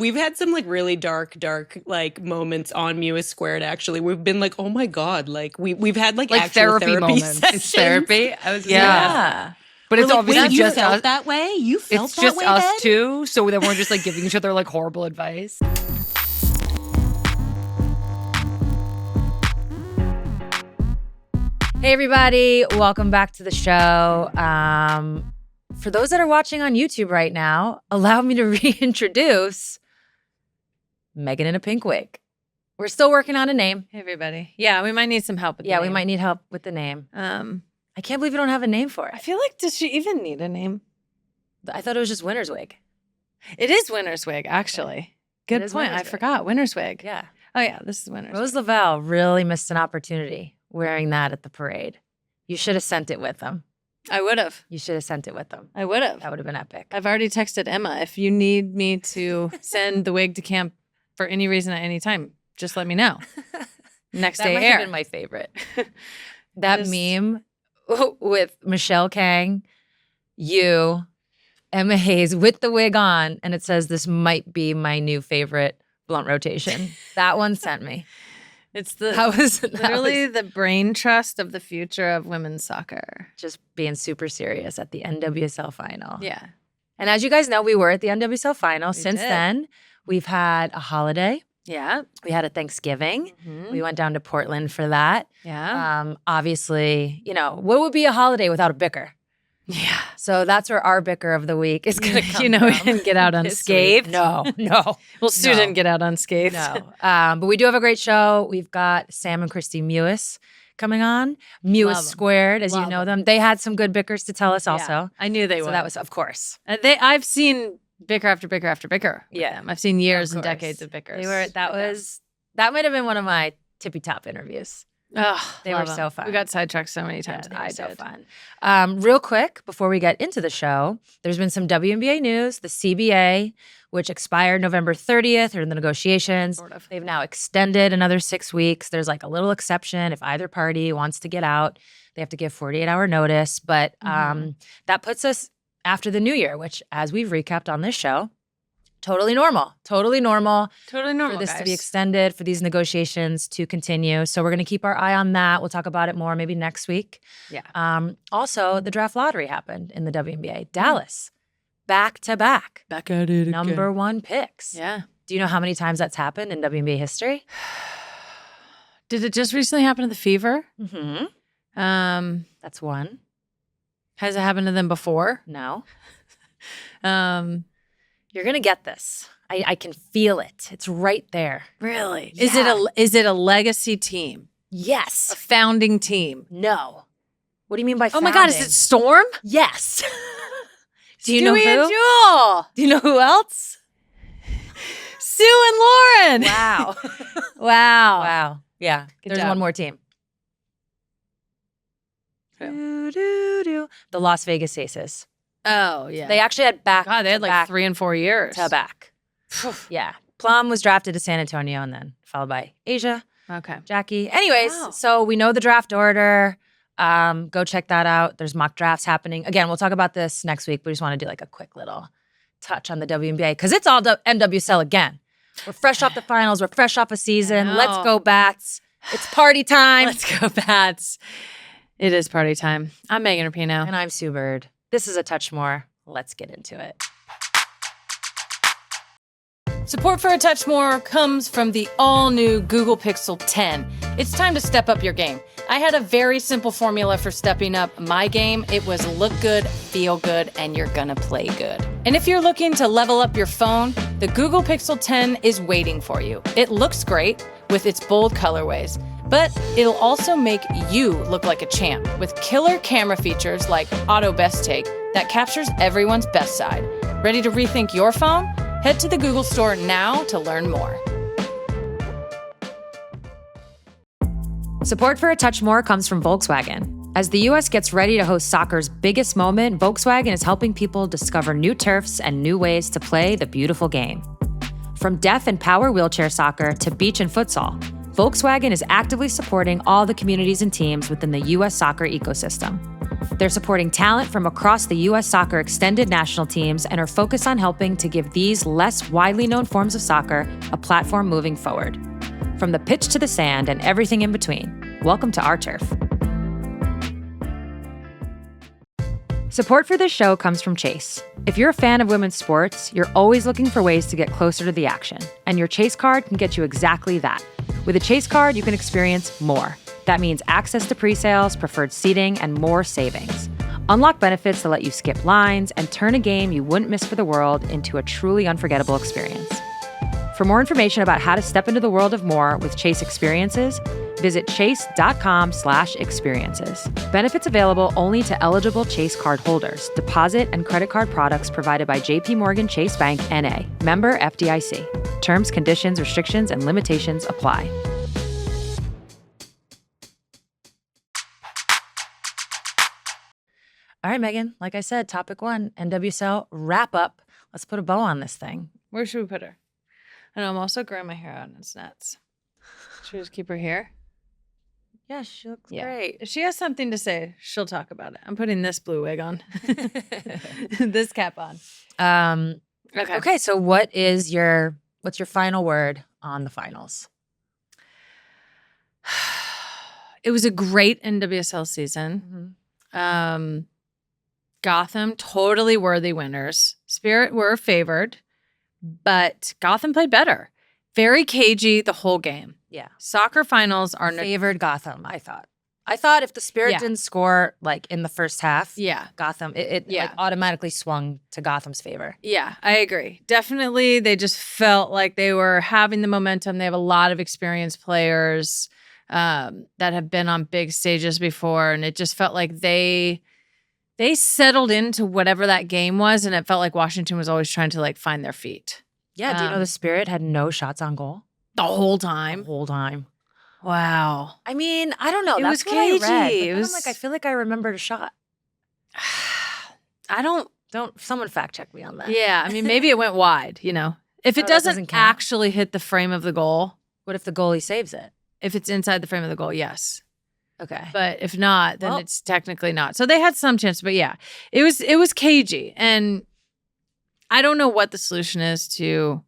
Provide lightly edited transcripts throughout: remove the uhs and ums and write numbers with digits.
We've had some like really dark like moments on Mewis Squared. Actually, we've been like, oh my god, like we've had like actual therapy moments. sessions. It's therapy. I was Yeah. But We're it's like, obviously wait, you just felt us. that way. You felt It's that just way, us Ben? too. So then we're just like giving each other like horrible advice. Hey everybody, welcome back to the show. For those that are watching on YouTube right now, allow me to reintroduce Megan in a pink wig. We're still working on a name. Hey everybody. Yeah, we might need some help with the Yeah, name. we might need help with the name. I I can't believe you don't have a name for it. feel like, does she even need a name? I thought it was just Winter's Wig. It is Winter's Wig, actually. Good is point. Winter's I Wig. forgot. Winter's Wig. Yeah. Oh yeah, this is Winter's Rose Wig. Lavelle really missed an opportunity wearing that at the parade. You should have sent it with them. I would have. You should have sent it with them. I would have. That would have been epic. I've already texted Emma. If you need me to send the wig to camp for any reason at any time, just let me know. Next That day might air. have been my favorite. That Just- meme with Michelle Kang, you, Emma Hayes with the wig on, and it says, "This might be my new favorite blunt rotation." That one sent me. It's the That was literally the brain trust of the future of women's soccer. just being super serious at the NWSL final. Yeah. And as you guys know, we were at the NWSL final. We Since did. then, we've had a holiday. Yeah. We had a Thanksgiving. Mhm. We went down to Portland for that. Yeah. Obviously, you know, what would be a holiday without a bicker? Yeah. So that's where our bicker of the week is going to come You know, we from didn't get out this week. unscathed. No. Well, Stu No. didn't get out unscathed. No. But we do have a great show. We've got Sam and Kristie Mewis coming on. Mewis Love 'em. Squared, as you Love know them. They had some good bickers to tell us also. Yeah, I knew they So would. that was, of course. I've seen bicker after bicker after bicker. with Yeah. them. I've seen years Of and course. decades of bickers. That might have been one of my tippy top interviews. Oh, They were so fun. We got sidetracked so many times. Yeah, they were so did. fun. Real quick, before we get into the show, there's been some WNBA news. The CBA, which expired November 30th, are in the negotiations. Sort of. They've now extended another 6 weeks. There's like a little exception. If either party wants to get out, they have to give 48-hour notice. But that puts us after the new year, which, as we've recapped on this show, totally normal. Totally normal, For this to be guys. extended, for these negotiations to continue. So we're going to keep our eye on that. We'll talk about it more maybe next week. Yeah. Also, the draft lottery happened in the WNBA. Dallas, back-to-back, Back at it number one picks. Yeah. Do you know how many times that's happened in WNBA history? Did it just recently happen to the Fever? Mm-hmm. That's one. Has it happened to them before? No. Um, You're going to get this. I can feel it. It's right there. really? Yeah. Is it a legacy team? A Yes. founding team? No. What do you mean by Oh my God, is founding? it Storm? Yes. Do you know Stewie and who? Jewel. Do you know who else? Sue and Lauren. Wow. Wow. Wow. Yeah. Good There's job. one more team. Who? The Las Vegas Aces. Oh, yeah. They actually had back. God, they had like 3 and 4 years. to back. Yeah. Plum was drafted to San Antonio and then followed by Asia, Okay. Jackie. Anyways, Wow. so we know the draft order. Go check that out. There's mock drafts happening. Again, we'll talk about this next week. We just want to do like a quick little touch on the WNBA because it's all NWSL again. We're fresh off the finals. We're fresh off a season. I Let's know. go Bats. It's party time. Let's go, Bats. It is party time. I'm Megan Rapinoe. And I'm Sue Bird. This is A Touch More. Let's get into it. Support for A Touch More comes from the all-new Google Pixel 10. It's time to step up your game. I had a very simple formula for stepping up my game. It was look good, feel good, and you're gonna play good. And if you're looking to level up your phone, the Google Pixel 10 is waiting for you. It looks great with its bold colorways, but it'll also make you look like a champ with killer camera features like Auto Best Take that captures everyone's best side. Ready to rethink your phone? Head to the Google Store now to learn more. Support for A Touch More comes from Volkswagen. As the U.S. gets ready to host soccer's biggest moment, Volkswagen is helping people discover new turfs and new ways to play the beautiful game. From deaf and power wheelchair soccer to beach and futsal, Volkswagen is actively supporting all the communities and teams within the U.S. soccer ecosystem. They're supporting talent from across the U.S. soccer extended national teams and are focused on helping to give these less widely known forms of soccer a platform moving forward. From the pitch to the sand and everything in between, welcome to our turf. Support for this show comes from Chase. If you're a fan of women's sports, you're always looking for ways to get closer to the action, and your Chase card can get you exactly that. With a Chase card, you can experience more. That means access to pre-sales, preferred seating, and more savings. Unlock benefits that let you skip lines and turn a game you wouldn't miss for the world into a truly unforgettable experience. For more information about how to step into the world of more with Chase Experiences, visit chase.com/experiences. Benefits available only to eligible Chase card holders. Deposit and credit card products provided by JPMorgan Chase Bank N.A. Member FDIC. Terms, conditions, restrictions, and limitations apply. All right, Megan, like I said, topic 1, NWSL wrap up. Let's put a bow on this thing. Where should we put her? I know I'm also growing my hair out and it's nuts. Should we just keep her here? Yeah, she looks great. If she has something to say, she'll talk about it. I'm putting this blue wig on. This cap on. Okay, so what's your final word on the finals? It was a great NWSL season. Mm-hmm. Gotham, totally worthy winners. Spirit were favored, but Gotham played better. Very cagey the whole game. Yeah. Soccer finals are Favored Gotham, I thought. I thought if the Spirit didn't score like in the first half, Gotham, it like automatically swung to Gotham's favor. Yeah, I agree. Definitely, they just felt like they were having the momentum. They have a lot of experienced players that have been on big stages before, and it just felt like they settled into whatever that game was, and it felt like Washington was always trying to like find their feet. Yeah, do you know the Spirit had no shots on goal? The whole time? The whole time. Wow. I mean, I don't know. It That's was what I cagey. read. It But was- I'm like, I feel like I remembered a shot. I don't. Someone fact check me on that. Yeah, I mean, maybe it went wide, you know. If it Oh, that doesn't doesn't count? actually hit the frame of the goal, What if the goalie saves it? if it's inside the frame of the goal, yes. Okay. But if not, then Well- it's technically not. So they had some chance, but yeah, it was cagey. And I don't know what the solution is to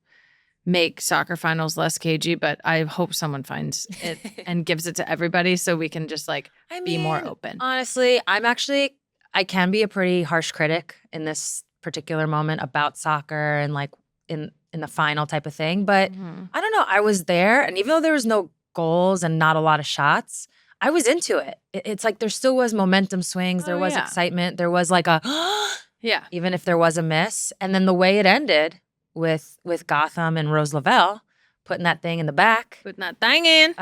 make soccer finals less cagey, but I hope someone finds it and gives it to everybody so we can just like be more open. Honestly, I can be a pretty harsh critic in this particular moment about soccer and like in the final type of thing. But Mhm. I don't know. I was there, and even though there was no goals and not a lot of shots, I was into it. It's like there still was momentum swings. There Oh, was yeah. excitement. There was like a Yeah. even if there was a miss. And then the way it ended with Gotham and Rose Lavelle putting that thing in the back. Putting that thing in.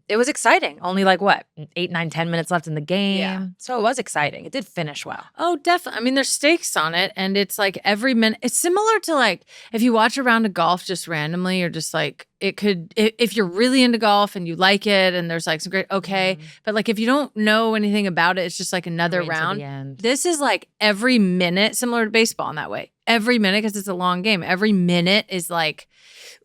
It was exciting. Only like what, 8, 9, 10 minutes left in the game. Yeah. So it was exciting. It did finish well. Oh, definitely. I mean, there's stakes on it, and it's like every minute. It's similar to like if you watch a round of golf just randomly, or just like it could. If you're really into golf and you like it, and there's like some great but like if you don't know anything about it, it's just like another Right to round. the end. This is like every minute, similar to baseball in that way. Every minute, because it's a long game. Every minute is like,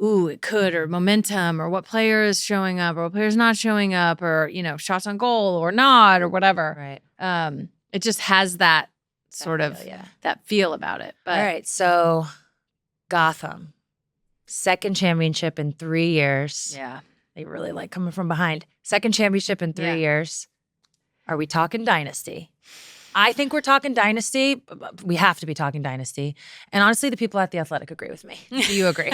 ooh, it could, or momentum, or what player is showing up, or what player's not showing up, or shots on goal or not, or whatever. Right. It just has that sort of feel, yeah. that feel about it. But All right. So Gotham, second championship in 3 years. yeah, They really like coming from behind. Second championship in 3 Yeah. years. Are we talking dynasty? I think we're talking dynasty. But we have to be talking dynasty. And honestly, the people at The Athletic agree with me. Do you agree?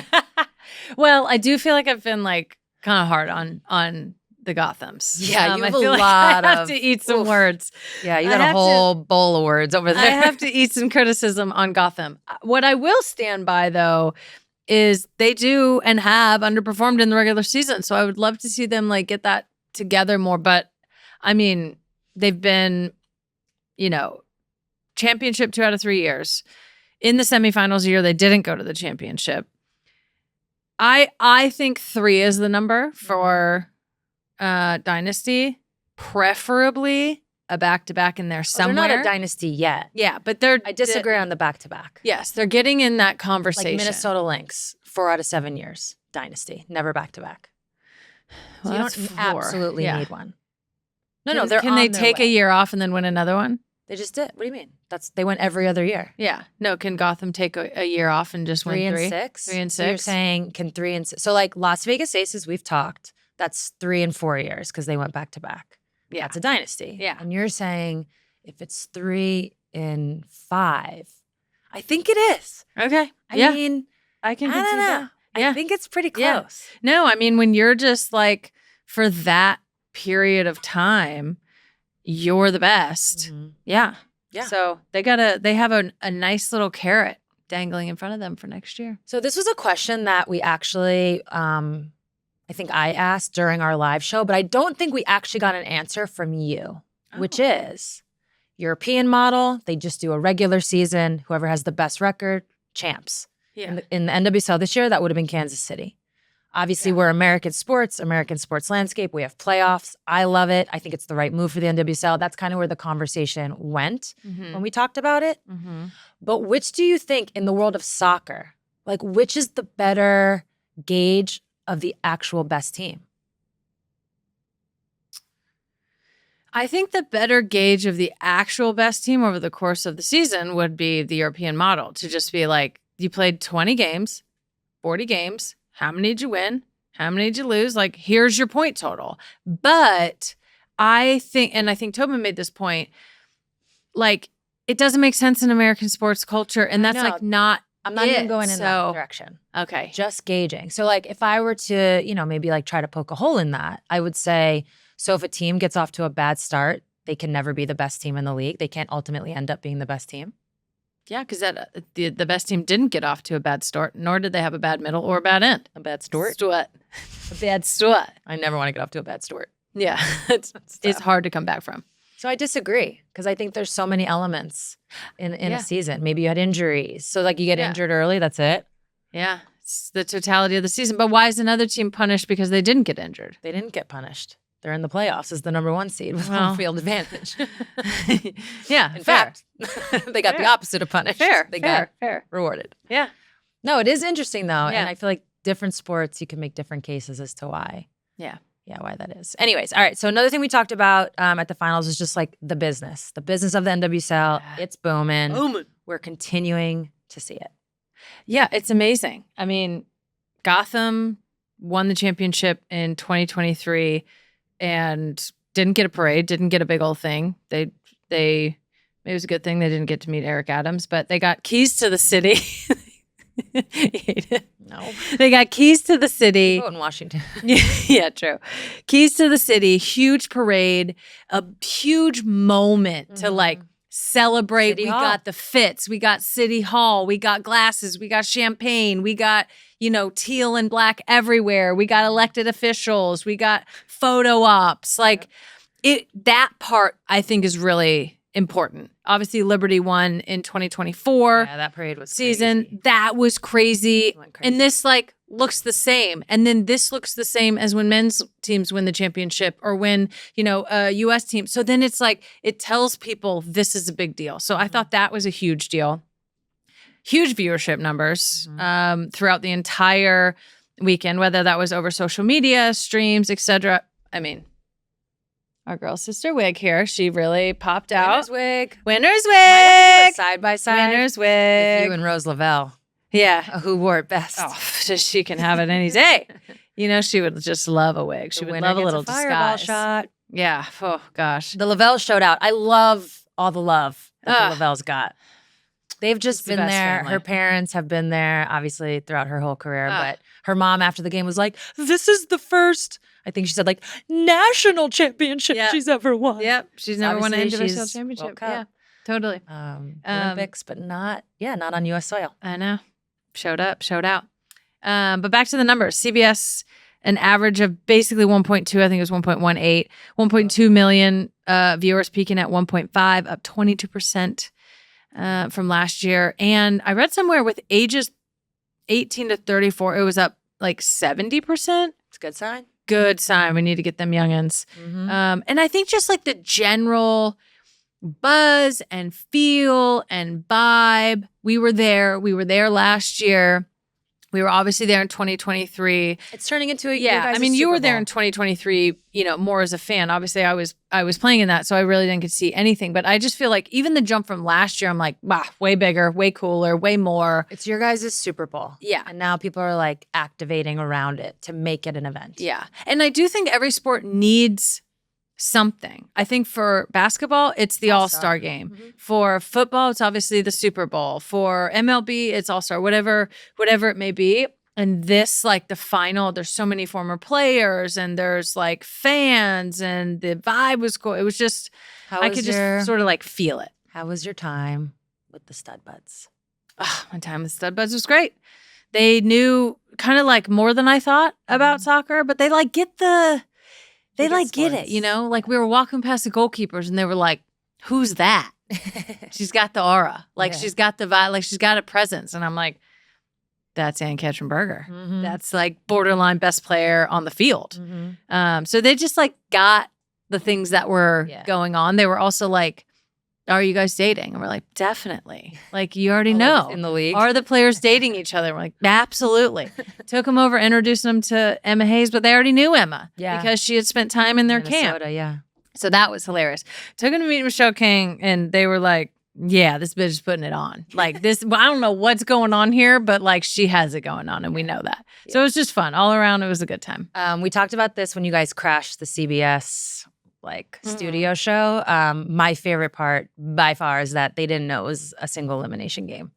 well, I do feel like I've been like kind of hard on the Gothams. Yeah, you have I feel a like lot I have of- to eat some oof. words. Yeah, you I got a have to- whole bowl of words over there. I have to eat some criticism on Gotham. What I will stand by, though, is they do and have underperformed in the regular season. So I would love to see them like get that together more. But I mean, they've been, championship 2 out of 3 years. In the semifinals a year, they didn't go to the championship. I think 3 is the number for dynasty, preferably a back-to-back in there somewhere. They're not a dynasty yet. Yeah, but I disagree on the back-to-back. Yes, they're getting in that conversation. Like Minnesota Lynx, 4 out of 7 years. Dynasty, never back-to-back. Well, So you that's don't 4. absolutely Yeah. need one. No, they're Can on they their take way. a year off and then win another one? They just did. What do you mean? They went every other year. Yeah. No, can Gotham take a year off and just win 3? 3 and 6? 3 and 6. So you're saying can 3 and 6. So like Las Vegas Aces, we've talked. That's 3 and 4 years because they went back to back. Yeah. That's a dynasty. Yeah. And you're saying if it's 3 and 5, I think it is. Okay. I mean, I can I don't concede know. that. Yeah. I think it's pretty Yeah. close. No, I mean, when you're just like, for that period of time, you're the best. Yeah. Yeah. So they have a nice little carrot dangling in front of them for next year. So this was a question that we actually, I think I asked during our live show, but I don't think we actually got an answer from you, which is European model. They just do a regular season. Whoever has the best record, champs. Yeah. In the NWSL this year, that would have been Kansas City. Obviously, we're American sports landscape. We have playoffs. I love it. I think it's the right move for the NWSL. That's kind of where the conversation went when we talked about it. But which do you think in the world of soccer, like which is the better gauge of the actual best team? I think the better gauge of the actual best team over the course of the season would be the European model, to just be like, you played 20 games, 40 games. How many did you win? How many did you lose? Like, here's your point total. But I think Tobin made this point, like, it doesn't make sense in American sports culture. And that's like not I'm not even going in that direction. Okay. Just gauging. So like if I were to, maybe like try to poke a hole in that, I would say, so if a team gets off to a bad start, they can never be the best team in the league. They can't ultimately end up being the best team. Yeah, because the best team didn't get off to a bad start, nor did they have a bad middle or a bad end. A bad start? A bad start. I never want to get off to a bad start. Yeah, it's hard to come back from. So I disagree because I think there's so many elements in a season. Maybe you had injuries. So like you get injured early, that's it. Yeah, it's the totality of the season. But why is another team punished because they didn't get injured? They didn't get punished. They're in the playoffs as the number 1 seed with home field advantage. Yeah, in fact, they got the opposite of punished. They got rewarded. Yeah. No, it is interesting though. And I feel like different sports, you can make different cases as to why. Yeah. Yeah, why that is. Anyways, all right. So another thing we talked about at the finals is just like the business of the NWSL. It's booming. We're continuing to see it. Yeah, it's amazing. I mean, Gotham won the championship in 2023 and didn't get a parade, didn't get a big old thing. It was a good thing they didn't get to meet Eric Adams, but they got keys to the city. No. They got keys to the city. Vote in Washington. Yeah, true. Keys to the city, huge parade, a huge moment to like celebrate. City Hall. Got the fits. We got City Hall. We got glasses. We got champagne. We got, teal and black everywhere. We got elected officials. We got photo ops. Like that part I think is really important. Obviously, Liberty won in 2024. Yeah, that parade was season. crazy. That was crazy. And this looks the same. And then this looks the same as when men's teams win the championship or when, a US team. So then it's like, it tells people this is a big deal. So I thought that was a huge deal. Huge viewership numbers throughout the entire weekend, whether that was over social media, streams, etc. I mean, our girl sister Wig here, she really popped out. Winner's Winner's Wig. Wig. Side by side. Winner's With Wig. you and Rose Lavelle. Yeah. Who wore it best? Oh, just she can have it any day. She would just love a wig. She would love a little fireball disguise. shot. Yeah. Oh gosh. The Lavelle showed out. I love all the love that the Lavelle's got. They've just been the best there. family. Her parents have been there, obviously, throughout her whole career. But her mom, after the game, was like, "This is the first," I think she said, like, national championship she's ever won. Yep. She's never won an Obviously, NWSL she's championship. World Cup. Yeah. Totally. Olympics, but not on U.S. soil. I know. Showed out. But back to the numbers. CBS, an average of basically 1.2, I think it was 1.18, 1.2 million viewers, peaking at 1.5, up 22% from last year. And I read somewhere with ages 18 to 34, it was up like 70%. It's a good sign. Good sign. We need to get them youngins. And I think just like the general buzz and feel and vibe. We were there last year. We were obviously there in 2023. It's turning into a I mean, you were there in 2023, more as a fan. Obviously, I was playing in that, so I really didn't get to see anything. But I just feel like even the jump from last year, I'm like, wow, way bigger, way cooler, way more. It's your guys' Super Bowl. Yeah. And now people are like activating around it to make it an event. Yeah. And I do think every sport needs something. I think for basketball, it's the All-Star game. Mm-hmm. For football, it's obviously the Super Bowl. For MLB, it's All-Star, whatever it may be. And this, like the final, there's so many former players and there's like fans and the vibe was cool. It was just, I could just sort of like feel it. How was your time with the Stud Buds? My time with Stud Buds was great. They knew kind of like more than I thought about soccer, but they like get the... They like get it, Like we were walking past the goalkeepers and they were like, who's that? She's got the aura. Like she's got the vibe, like she's got a presence. And I'm like, that's Ann Ketchum-Berger. Mm-hmm. That's like borderline best player on the field. Mm-hmm. So they just like got the things that were going on. They were also like, are you guys dating? And we're like, definitely. Like, you already know. In the league. Are the players dating each other? We're like, absolutely. Took them over, introduced them to Emma Hayes, but they already knew Emma. Yeah. Because she had spent time in their camp. Yeah. So that was hilarious. Took them to meet Michelle King, and they were like, yeah, this bitch is putting it on. Like, this, I don't know what's going on here, but like, she has it going on, and we know that. Yeah. So it was just fun. All around, it was a good time. We talked about this when you guys crashed the CBS studio show. My favorite part by far is that they didn't know it was a single elimination game.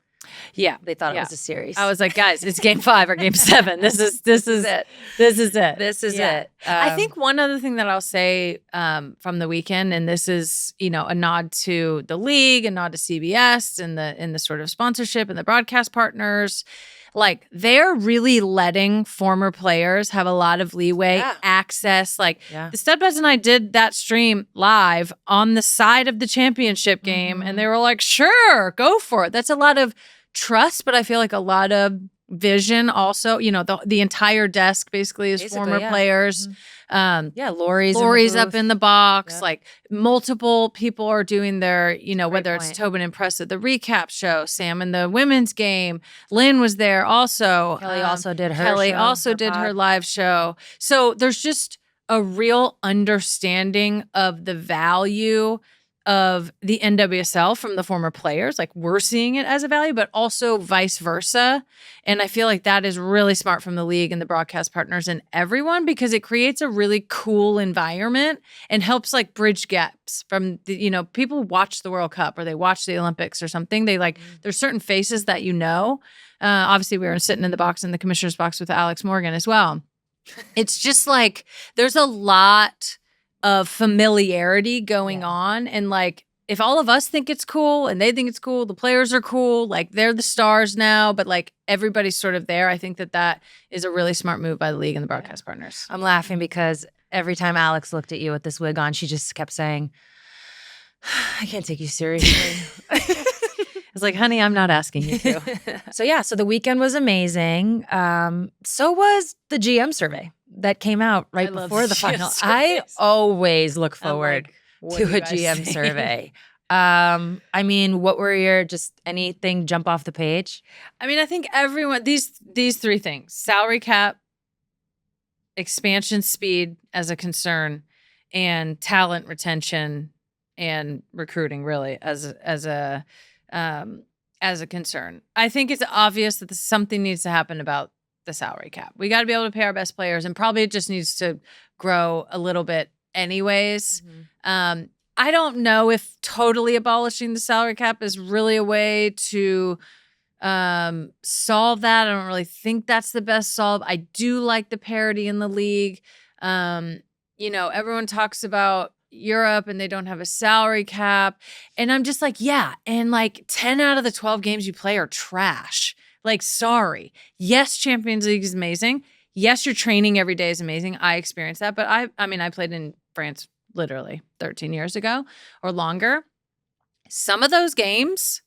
Yeah. They thought it was a series. I was like, guys, it's game 5 or game 7. This is it. This is it. I think one other thing that I'll say from the weekend, and this is, a nod to the league, a nod to CBS and the sort of sponsorship and the broadcast partners. Like, they're really letting former players have a lot of leeway, access. Like, the Stud Buds and I did that stream live on the side of the championship game, and they were like, sure, go for it. That's a lot of trust, but I feel like a lot of vision also. The entire desk basically is former players. Lori's up in the box. Yep. Like, multiple people are doing their, whether it's Tobin and Press at the recap show, Sam in the women's game. Lynn was there also. Kelly also did her Kelly show, also did her live show. So there's just a real understanding of the value of the NWSL from the former players. Like, we're seeing it as a value, but also vice versa. And I feel like that is really smart from the league and the broadcast partners and everyone, because it creates a really cool environment and helps like bridge gaps from the, people watch the World Cup or they watch the Olympics or something. They like, there's certain faces that obviously we were sitting in the box in the commissioner's box with Alex Morgan as well. It's just like, there's a lot of familiarity going on, and like, if all of us think it's cool and they think it's cool, the players are cool, like they're the stars now, but like everybody's sort of there. I think that is a really smart move by the league and the broadcast partners. I'm laughing because every time Alex looked at you with this wig on, she just kept saying, I can't take you seriously. It's like, honey, I'm not asking you to. So the weekend was amazing. So was the GM survey that came out right before the final. I always look forward to a GM survey. I mean, what were anything jump off the page? I mean, I think everyone, these 3 things: salary cap, expansion speed as a concern, and talent retention and recruiting really as a concern. I think it's obvious that something needs to happen about the salary cap. We got to be able to pay our best players, and probably it just needs to grow a little bit anyways. Mm-hmm. I don't know if totally abolishing the salary cap is really a way to solve that. I don't really think that's the best solve. I do like the parity in the league. Everyone talks about Europe and they don't have a salary cap. And I'm just like, yeah. And like 10 out of the 12 games you play are trash. Like, sorry. Yes, Champions League is amazing. Yes, your training every day is amazing. I experienced that. But I played in France literally 13 years ago or longer. Some of those games,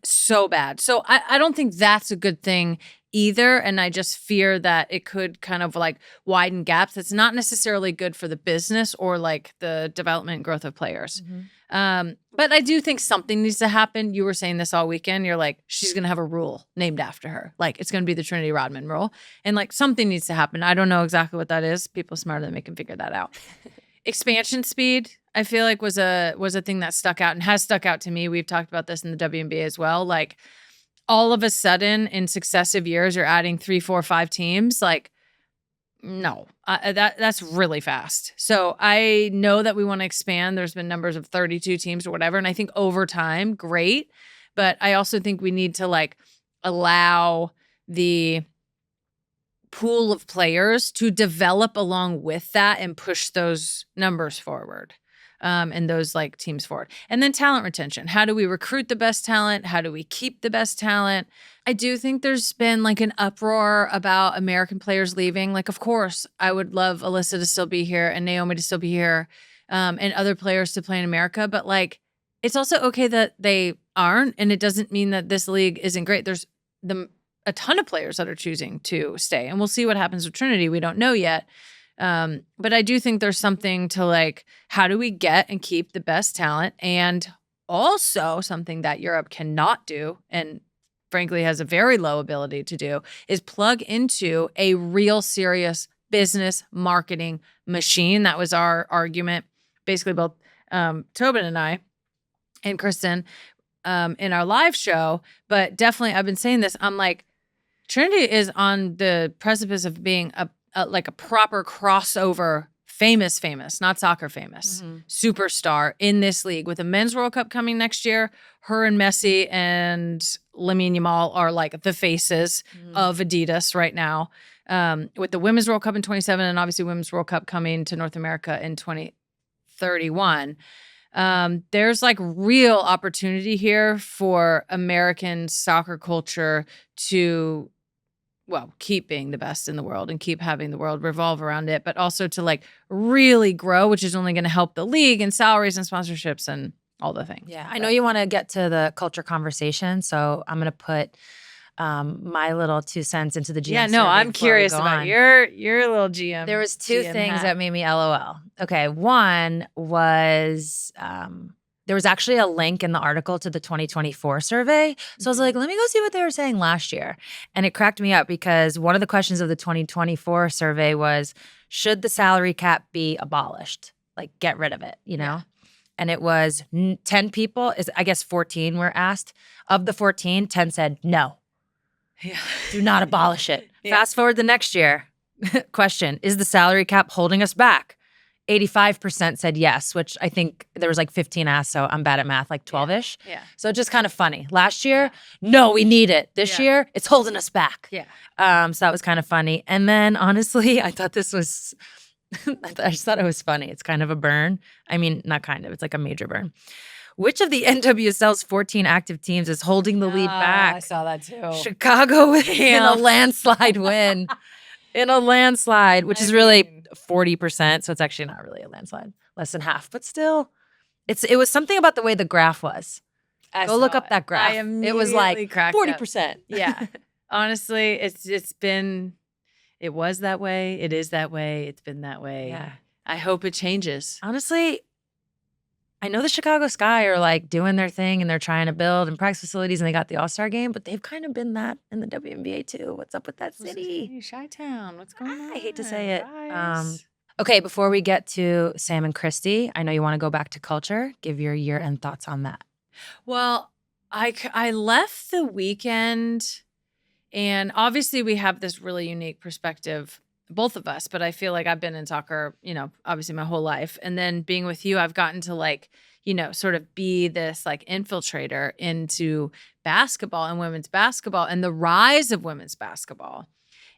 so bad. So I don't think that's a good thing either. And I just fear that it could kind of like widen gaps. It's not necessarily good for the business or like the development and growth of players. But I do think something needs to happen. You were saying this all weekend. You're like, she's going to have a rule named after her. Like, it's going to be the Trinity Rodman rule. And like, something needs to happen. I don't know exactly what that is. People smarter than me can figure that out. Expansion speed, I feel like was a thing that stuck out and has stuck out to me. We've talked about this in the WNBA as well. Like, all of a sudden in successive years, you're adding 3, 4, 5 teams. Like, no, that's really fast. So I know that we want to expand. There's been numbers of 32 teams or whatever. And I think over time, great. But I also think we need to like allow the pool of players to develop along with that and push those numbers forward. And those like teams forward. And then talent retention. How do we recruit the best talent? How do we keep the best talent? I do think there's been like an uproar about American players leaving. Like, of course, I would love Alyssa to still be here and Naomi to still be here, and other players to play in America. But like, it's also okay that they aren't. And it doesn't mean that this league isn't great. There's a ton of players that are choosing to stay. And we'll see what happens with Trinity. We don't know yet. But I do think there's something to like, how do we get and keep the best talent? And also something that Europe cannot do, and frankly has a very low ability to do, is plug into a real serious business marketing machine. That was our argument, basically both Tobin and I and Kristen in our live show. But definitely, I've been saying this, I'm like, Trinity is on the precipice of being a proper crossover, famous, not soccer famous, superstar in this league. With the Men's World Cup coming next year, her and Messi and Lamine Yamal are like the faces of Adidas right now. With the Women's World Cup in 2027 and obviously Women's World Cup coming to North America in 2031, there's like real opportunity here for American soccer culture to keep being the best in the world and keep having the world revolve around it, but also to like really grow, which is only going to help the league and salaries and sponsorships and all the things. Yeah, I know you want to get to the culture conversation, so I'm going to put my little 2 cents into the GM. Yeah, no, I'm curious about your little GM. There was 2 GM things hat. that made me LOL. Okay, one was there was actually a link in the article to the 2024 survey. So I was like, let me go see what they were saying last year. And it cracked me up because one of the questions of the 2024 survey was, should the salary cap be abolished? Like, get rid of it, you know? Yeah. And it was 10 people, I guess 14 were asked. Of the 14, 10 said no. Yeah. Do not abolish it. Yeah. Fast forward the next year. Question, is the salary cap holding us back? 85% said yes, which I think there was like 15 asked, so I'm bad at math, like 12-ish. Yeah. So just kind of funny. Last year, no, we need it. This year, it's holding us back. Yeah. So that was kind of funny. And then honestly, I thought this was, I just thought it was funny. It's kind of a burn. I mean, not kind of, it's like a major burn. Which of the NWSL's 14 active teams is holding the lead back? I saw that too. Chicago in a landslide win. In a landslide, which is really 40%. So it's actually not really a landslide, less than half. But still, it was something about the way the graph was. Go look up that graph. It was like 40%. Yeah. Honestly, it was that way. It is that way. It's been that way. Yeah. I hope it changes. Honestly, I know the Chicago Sky are like doing their thing and they're trying to build and practice facilities and they got the All-Star game, but they've kind of been that in the WNBA too. What's up with that city? Chi-Town. What's going on? I hate to say it. Okay, before we get to Sam and Kristie, I know you want to go back to culture. Give your year-end thoughts on that. Well, I left the weekend, and obviously we have this really unique perspective, both of us, but I feel like I've been in soccer, obviously my whole life. And then being with you, I've gotten to like, sort of be this like infiltrator into basketball and women's basketball and the rise of women's basketball.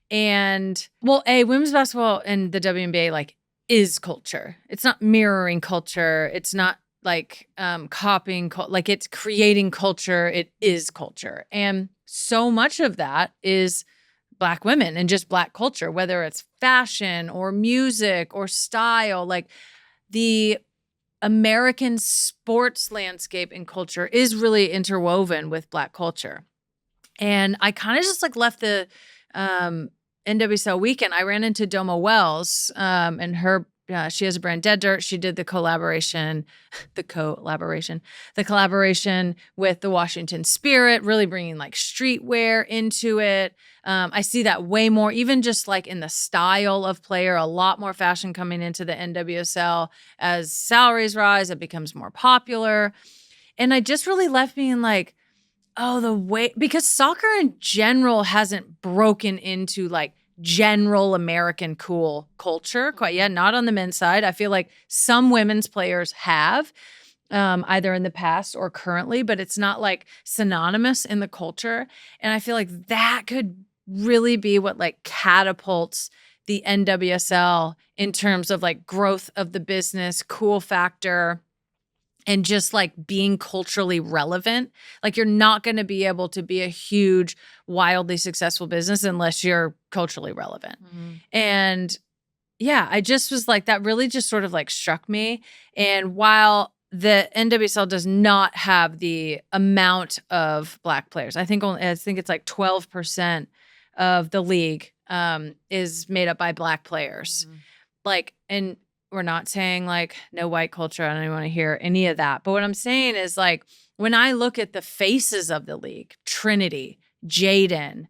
And women's basketball and the WNBA like is culture. It's not mirroring culture. It's not like copying, like it's creating culture. It is culture. And so much of that is Black women and just Black culture, whether it's fashion or music or style. Like the American sports landscape and culture is really interwoven with Black culture. And I kind of just like left the NWSL weekend. I ran into Doma Wells and her, she has a brand, Dead Dirt. She did the collaboration with the Washington Spirit, really bringing like streetwear into it. I see that way more, even just like in the style of player, a lot more fashion coming into the NWSL as salaries rise, it becomes more popular. And I just really left being like, oh, the way, because soccer in general hasn't broken into like general American cool culture quite yet, not on the men's side. I feel like some women's players have, either in the past or currently, but it's not like synonymous in the culture. And I feel like that could really be what like catapults the NWSL in terms of like growth of the business, cool factor, and just like being culturally relevant. Like you're not going to be able to be a huge, wildly successful business unless you're culturally relevant. Mm-hmm. And yeah, I just was like, that really just sort of like struck me. And while the NWSL does not have the amount of Black players, I think it's like 12% of the league is made up by Black players. Mm-hmm. Like, and we're not saying like no white culture. I don't even want to hear any of that. But what I'm saying is like, when I look at the faces of the league, Trinity, Jaden,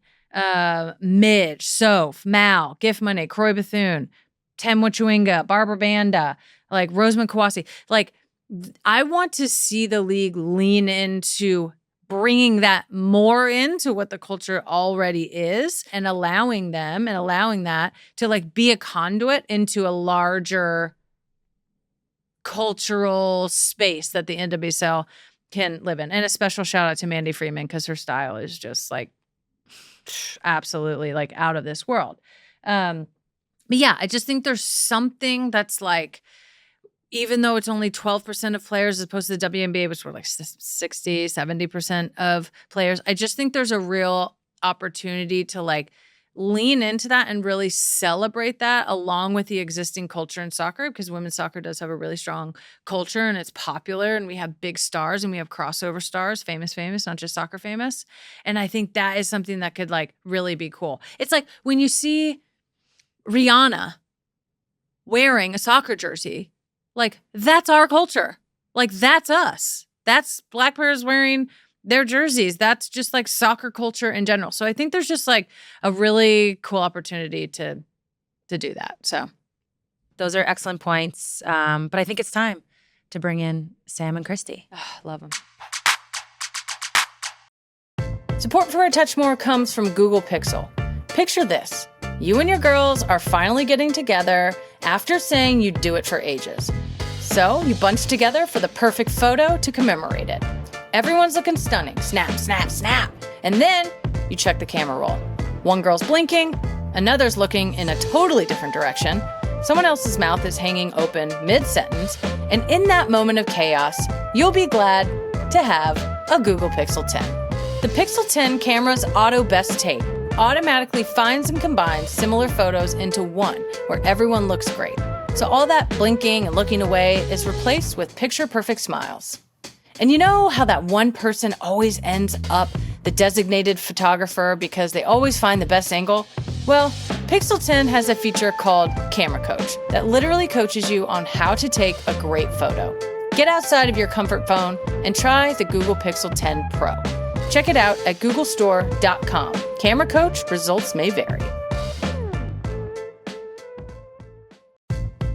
Midge, Soph, Mal, Gift Money, Croy Bethune, Temwa Chewinga, Barbara Banda, like Rosamund Kawasi, like I want to see the league lean into bringing that more into what the culture already is and allowing that to like be a conduit into a larger cultural space that the NWSL can live in. And a special shout out to Mandy Freeman because her style is just like absolutely like out of this world. But yeah, I just think there's something that's like, even though it's only 12% of players as opposed to the WNBA, which were like 60, 70% of players, I just think there's a real opportunity to like lean into that and really celebrate that along with the existing culture in soccer, because women's soccer does have a really strong culture and it's popular and we have big stars and we have crossover stars, famous, not just soccer famous. And I think that is something that could like really be cool. It's like when you see Rihanna wearing a soccer jersey, like, that's our culture. Like, that's us. That's Black players wearing their jerseys. That's just like soccer culture in general. So I think there's just like a really cool opportunity to do that. So those are excellent points. But I think it's time to bring in Sam and Kristie. Oh, love them. Support for A Touch More comes from Google Pixel. Picture this. You and your girls are finally getting together after saying you'd do it for ages. So you bunch together for the perfect photo to commemorate it. Everyone's looking stunning. Snap, snap, snap. And then you check the camera roll. One girl's blinking, another's looking in a totally different direction. Someone else's mouth is hanging open mid-sentence. And in that moment of chaos, you'll be glad to have a Google Pixel 10. The Pixel 10 camera's auto best take automatically finds and combines similar photos into one where everyone looks great. So all that blinking and looking away is replaced with picture-perfect smiles. And you know how that one person always ends up the designated photographer because they always find the best angle? Well, Pixel 10 has a feature called Camera Coach that literally coaches you on how to take a great photo. Get outside of your comfort phone and try the Google Pixel 10 Pro. Check it out at googlestore.com. Camera Coach, results may vary.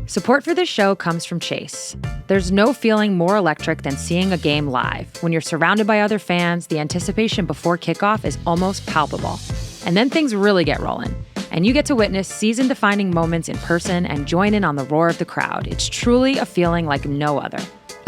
Support for this show comes from Chase. There's no feeling more electric than seeing a game live. When you're surrounded by other fans, the anticipation before kickoff is almost palpable. And then things really get rolling. And you get to witness season-defining moments in person and join in on the roar of the crowd. It's truly a feeling like no other.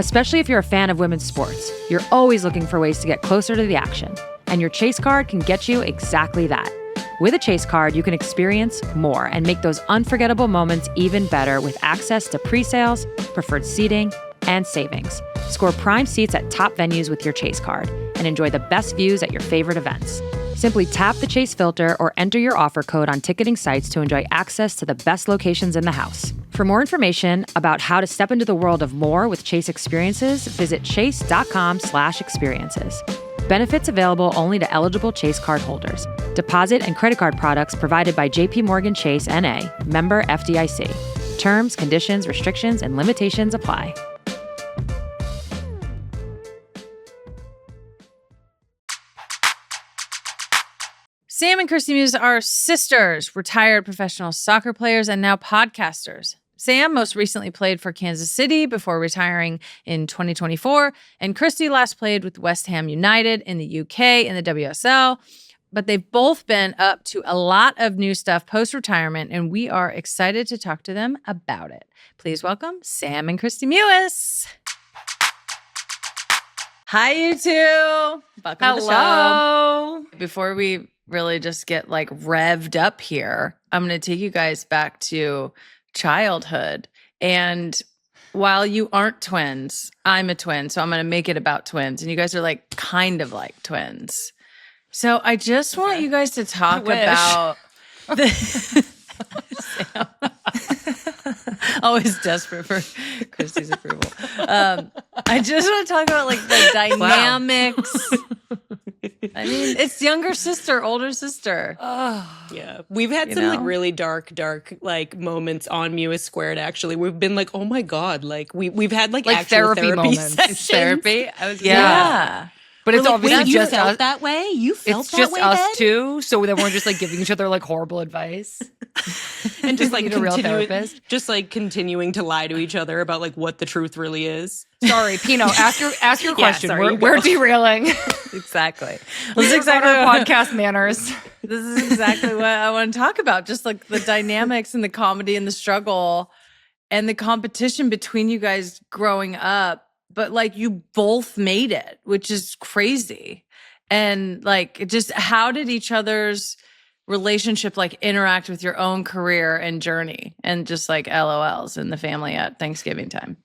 Especially if you're a fan of women's sports, you're always looking for ways to get closer to the action. And your Chase card can get you exactly that. With a Chase card, you can experience more and make those unforgettable moments even better with access to pre-sales, preferred seating, and savings. Score prime seats at top venues with your Chase card and enjoy the best views at your favorite events. Simply tap the Chase filter or enter your offer code on ticketing sites to enjoy access to the best locations in the house. For more information about how to step into the world of more with Chase experiences, visit chase.com/experiences. Benefits available only to eligible Chase card holders. Deposit and credit card products provided by JPMorgan Chase N.A., member FDIC. Terms, conditions, restrictions, and limitations apply. Sam and Kristie Mewis are sisters, retired professional soccer players, and now podcasters. Sam most recently played for Kansas City before retiring in 2024, and Kristie last played with West Ham United in the UK in the WSL. But they've both been up to a lot of new stuff post-retirement, and we are excited to talk to them about it. Please welcome Sam and Kristie Mewis. Hi, you two. Welcome to the show. Before we really just get like revved up here, I'm going to take you guys back to childhood. And while you aren't twins, I'm a twin, so I'm going to make it about twins. And you guys are like kind of like twins. So I just want you guys to talk about always desperate for Kristie's approval. I just want to talk about like the dynamics. I mean, it's younger sister, older sister. Yeah. We've had some like really dark like moments on Mewis Squared actually. We've been like, oh my God, like we've had like actual therapy moments. sessions. Therapy? Yeah. But it's like, obviously wait, just you felt us. that way? You felt It's that just way us then? two, so then we're just like giving each other like horrible advice. And just like a real therapist. just like continuing to lie to each other about like what the truth really is. Sorry, Pino, ask your question. sorry, We're derailing. Exactly. This is exactly our podcast manners. This is exactly what I want to talk about. Just like the dynamics and the comedy and the struggle and the competition between you guys growing up. But like you both made it, which is crazy. And like, just how did each other's relationship like interact with your own career and journey, and just like LOLs in the family at Thanksgiving time?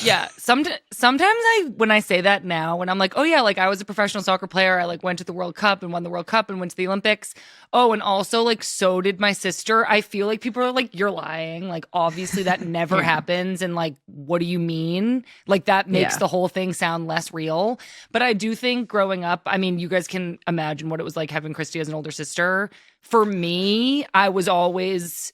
Yeah, sometimes when I say that now, when I'm like, oh yeah, like I was a professional soccer player, I like went to the World Cup and won the World Cup and went to the Olympics. Oh, and also like so did my sister. I feel like people are like, you're lying. Like obviously that never happens. And like, what do you mean? Like that makes the whole thing sound less real. But I do think growing up, I mean, you guys can imagine what it was like having Kristie as an older sister. For me,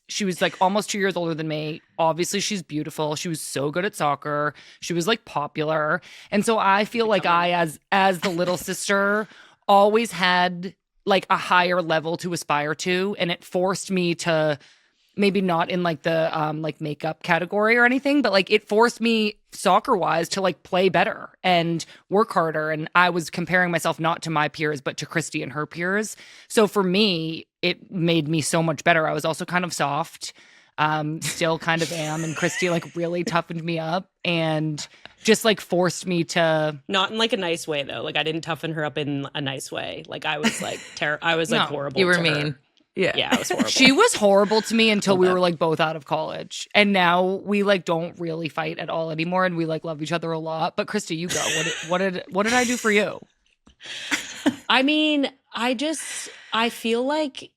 she was like almost 2 years older than me. Obviously, she's beautiful. She was so good at soccer. She was like popular. And so I feel like I, as the little sister, always had like a higher level to aspire to. And it forced me to, maybe not in like the like makeup category or anything, but like it forced me soccer wise to like play better and work harder. And I was comparing myself not to my peers, but to Kristie and her peers. So for me, it made me so much better. I was also kind of soft, still kind of am. And Kristie like really toughened me up and just like forced me to. Not in like a nice way though. Like I didn't toughen her up in a nice way. Like I was like I was like horrible. You were to mean. Her. Yeah, I was horrible. She was horrible to me until we were like both out of college. And now we like don't really fight at all anymore and we like love each other a lot. But Kristie, you go. What did I do for you? I mean, I feel like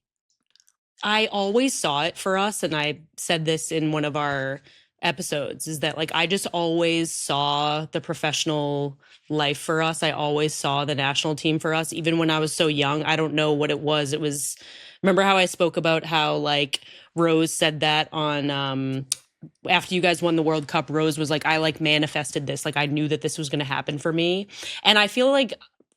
I always saw it for us, and I said this in one of our episodes, is that like I just always saw the professional life for us. I always saw the national team for us, even when I was so young. I don't know what it was. It was, remember how I spoke about how like Rose said that on after you guys won the World Cup, Rose was like, I like manifested this. Like I knew that this was going to happen for me. And I feel like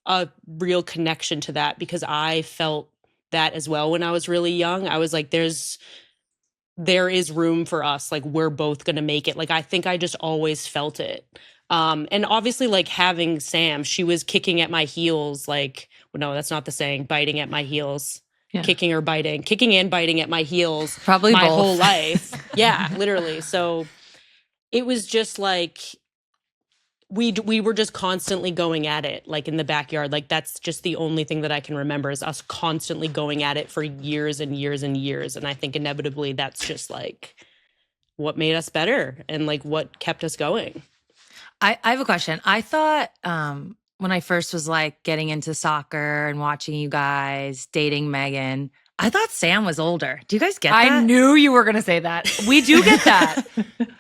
a real connection to that because I felt that as well when I was really young. I was like, there is room for us. Like we're both going to make it. Like I think I just always felt it. And obviously like having Sam, she was kicking at my heels. Like, well, no, that's not the saying, biting at my heels. Yeah. Kicking and biting at my heels. Probably my both. whole life. Yeah, literally. So it was just like, we were just constantly going at it, like in the backyard. Like that's just the only thing that I can remember is us constantly going at it for years and years and years. And I think inevitably that's just like what made us better and like what kept us going. I have a question. I thought when I first was like getting into soccer and watching you guys, dating Megan, I thought Sam was older. Do you guys get I that? knew you were going to say that. We do get that.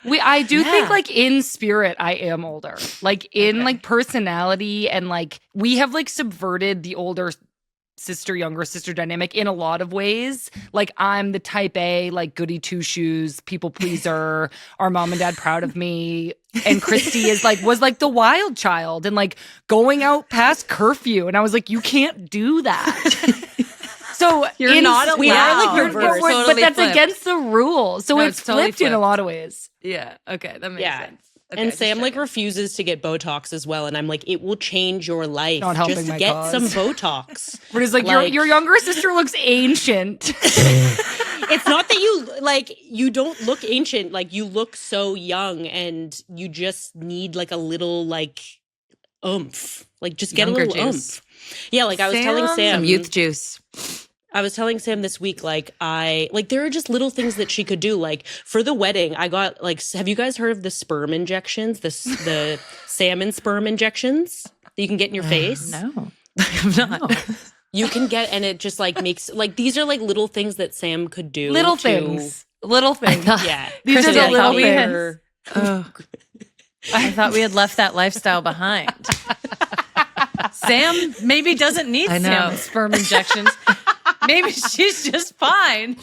I do think Yeah. like in spirit, I am older. Like in like personality and like we have like subverted the older sister, younger sister dynamic in a lot of ways. Like I'm the type A, like goody two shoes, people pleaser, our mom and dad proud of me. And Kristie is like, was like the wild child and like going out past curfew. And I was like, you can't do that. So You're not allowed. We are like reverse. but Totally that's flipped. against the rules. So No, it's it's totally flipped in a flipped. lot of ways. Yeah. Okay. That makes Yeah. sense. Okay, And just Sam like checking. refuses to get Botox as well, and I'm like, it will change your life. Not helping Just my get cause. some Botox. But it's like, Like- your younger sister looks ancient. It's not that you don't look ancient, like you look so young, and you just need like a little like oomph. Like just get Younger a little juice. oomph. Yeah, like I was telling Sam Some youth juice. I was telling Sam this week, like there are just little things that she could do. Like for the wedding, I got like, have you guys heard of the sperm injections? The salmon sperm injections that you can get in your face? No. I'm not. You can get, and it just like makes like these are like little things that Sam could do. Little to- things. Little things. Yeah, These are to the make little her- I thought we had left that lifestyle behind. Sam maybe doesn't need I know. Sam's sperm injections. Maybe she's just fine.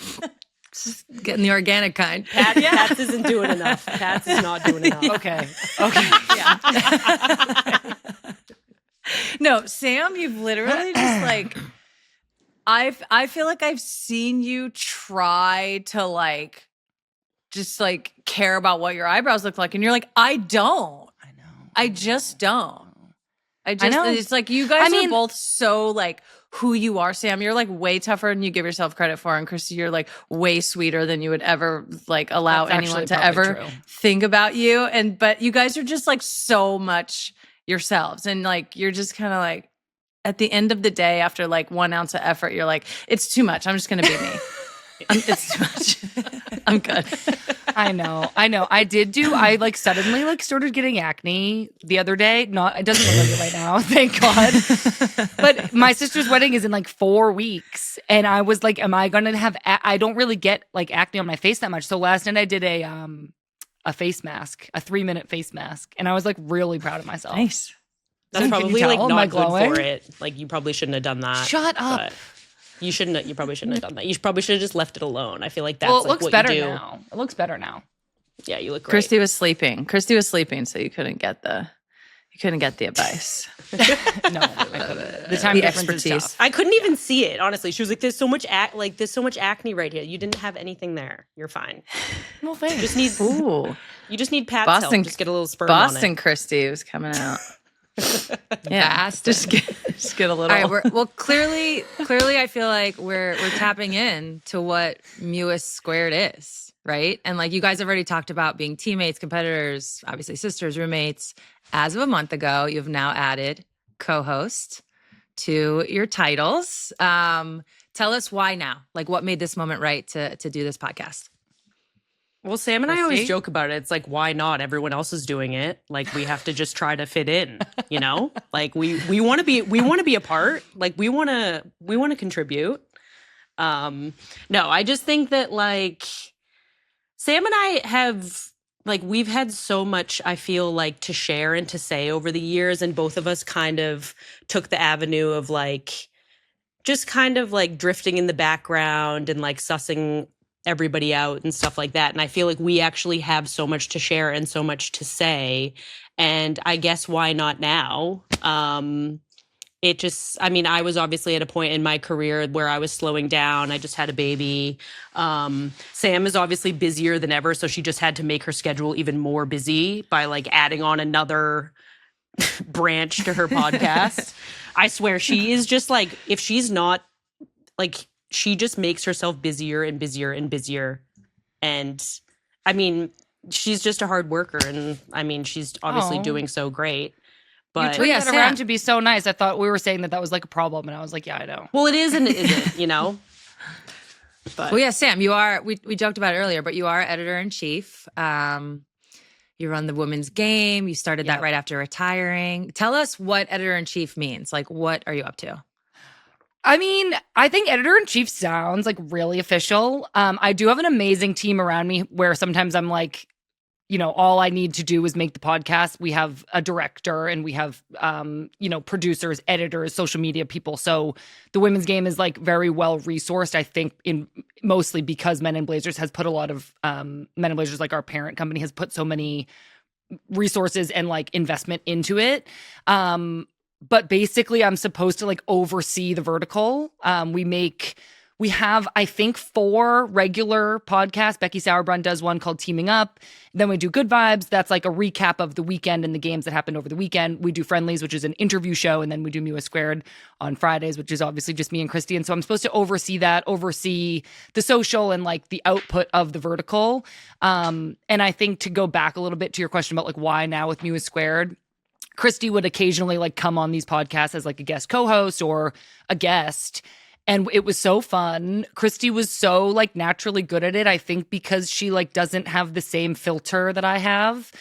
Just getting the organic kind. Pats isn't doing enough. Pats is not doing enough. Okay. No, Sam, you've literally just like I feel like I've seen you try to like just like care about what your eyebrows look like, and you're like, I don't. I know. I just don't. I just know. it's like you guys I mean- are both so like who you are, Sam. You're like way tougher than you give yourself credit for, and Kristie, you're like way sweeter than you would ever like allow That's anyone actually to probably ever true. think about you. And but you guys are just like so much yourselves, and like you're just kind of like at the end of the day, after like 1 ounce of effort, you're like, it's too much. I'm just gonna be me. It's too much. I'm good. I know. I like suddenly like started getting acne the other day. It doesn't look like it right now, thank God. But my sister's wedding is in like 4 weeks. And I was like, am I going to have, I don't really get like acne on my face that much. So last night I did a face mask, a 3-minute face mask. And I was like really proud of myself. Nice. That's Can you probably tell? like Am I not good glowing? for it. Like you probably shouldn't have done that. Shut up. but You shouldn't. You probably shouldn't have done that. You probably should have just left it alone. I feel like that's Well, it like looks what better you do. now. It looks better now. Yeah, you look great. Kristie was sleeping. So you couldn't get the advice. No, the time The difference is expertise. tough. I couldn't even see it. Honestly, she was like, "There's so much acne right here. You didn't have anything there. You're fine. Well, thanks. Just need Ooh, you just need Pat's Boston- help. Just get a little sperm on Boston it. Kristie was coming out. Yeah, Boston. just get a little. All right, clearly, I feel like we're tapping in to what Mewis squared is, right? And like you guys have already talked about being teammates, competitors, obviously sisters, roommates. As of a month ago, you've now added co-host to your titles. Tell us why now. Like, what made this moment right to do this podcast? Well, Sam and I always Kristie? joke about it. It's like, why not? Everyone else is doing it. Like, we have to just try to fit in. You know, like we want to be a part. Like we want to contribute. No, I just think that like Sam and I have like we've had so much, I feel like, to share and to say over the years, and both of us kind of took the avenue of like just kind of like drifting in the background and like sussing everybody out and stuff like that. And I feel like we actually have so much to share and so much to say. And I guess why not now? It just, I mean, I was obviously at a point in my career where I was slowing down. I just had a baby. Sam is obviously busier than ever. So she just had to make her schedule even more busy by like adding on another branch to her podcast. I swear she is just like, if she's not like, she just makes herself busier and busier and busier. And I mean, she's just a hard worker. And I mean, she's obviously Aw. doing so great. You But turned yeah, that Sam. around to be so nice. I thought we were saying that was like a problem. And I was like, yeah, I know. well, it is and it isn't, you know? But Well, yeah, Sam, you are, we joked about it earlier, but you are editor-in-chief. You run the Women's Game. You started that Yep. right after retiring. Tell us what editor-in-chief means. Like, what are you up to? I mean, I think editor-in-chief sounds like really official. I do have an amazing team around me where sometimes I'm like, you know, all I need to do is make the podcast. We have a director and we have, you know, producers, editors, social media people. So the women's game is like very well resourced, I think, in mostly because Men in Blazers has put a lot of, Men in Blazers, like our parent company, has put so many resources and like investment into it. But basically I'm supposed to like oversee the vertical. We have, I think, 4 regular podcasts. Becky Sauerbrunn does one called Teaming Up. Then we do Good Vibes. That's like a recap of the weekend and the games that happened over the weekend. We do Friendlies, which is an interview show. And then we do Mewis Squared on Fridays, which is obviously just me and Kristie. And so I'm supposed to oversee that, oversee the social and like the output of the vertical. And I think to go back a little bit to your question about like why now with Mewis Squared, Kristie would occasionally like come on these podcasts as like a guest co-host or a guest. And it was so fun. Kristie was so like naturally good at it, I think, because she like doesn't have the same filter that I have.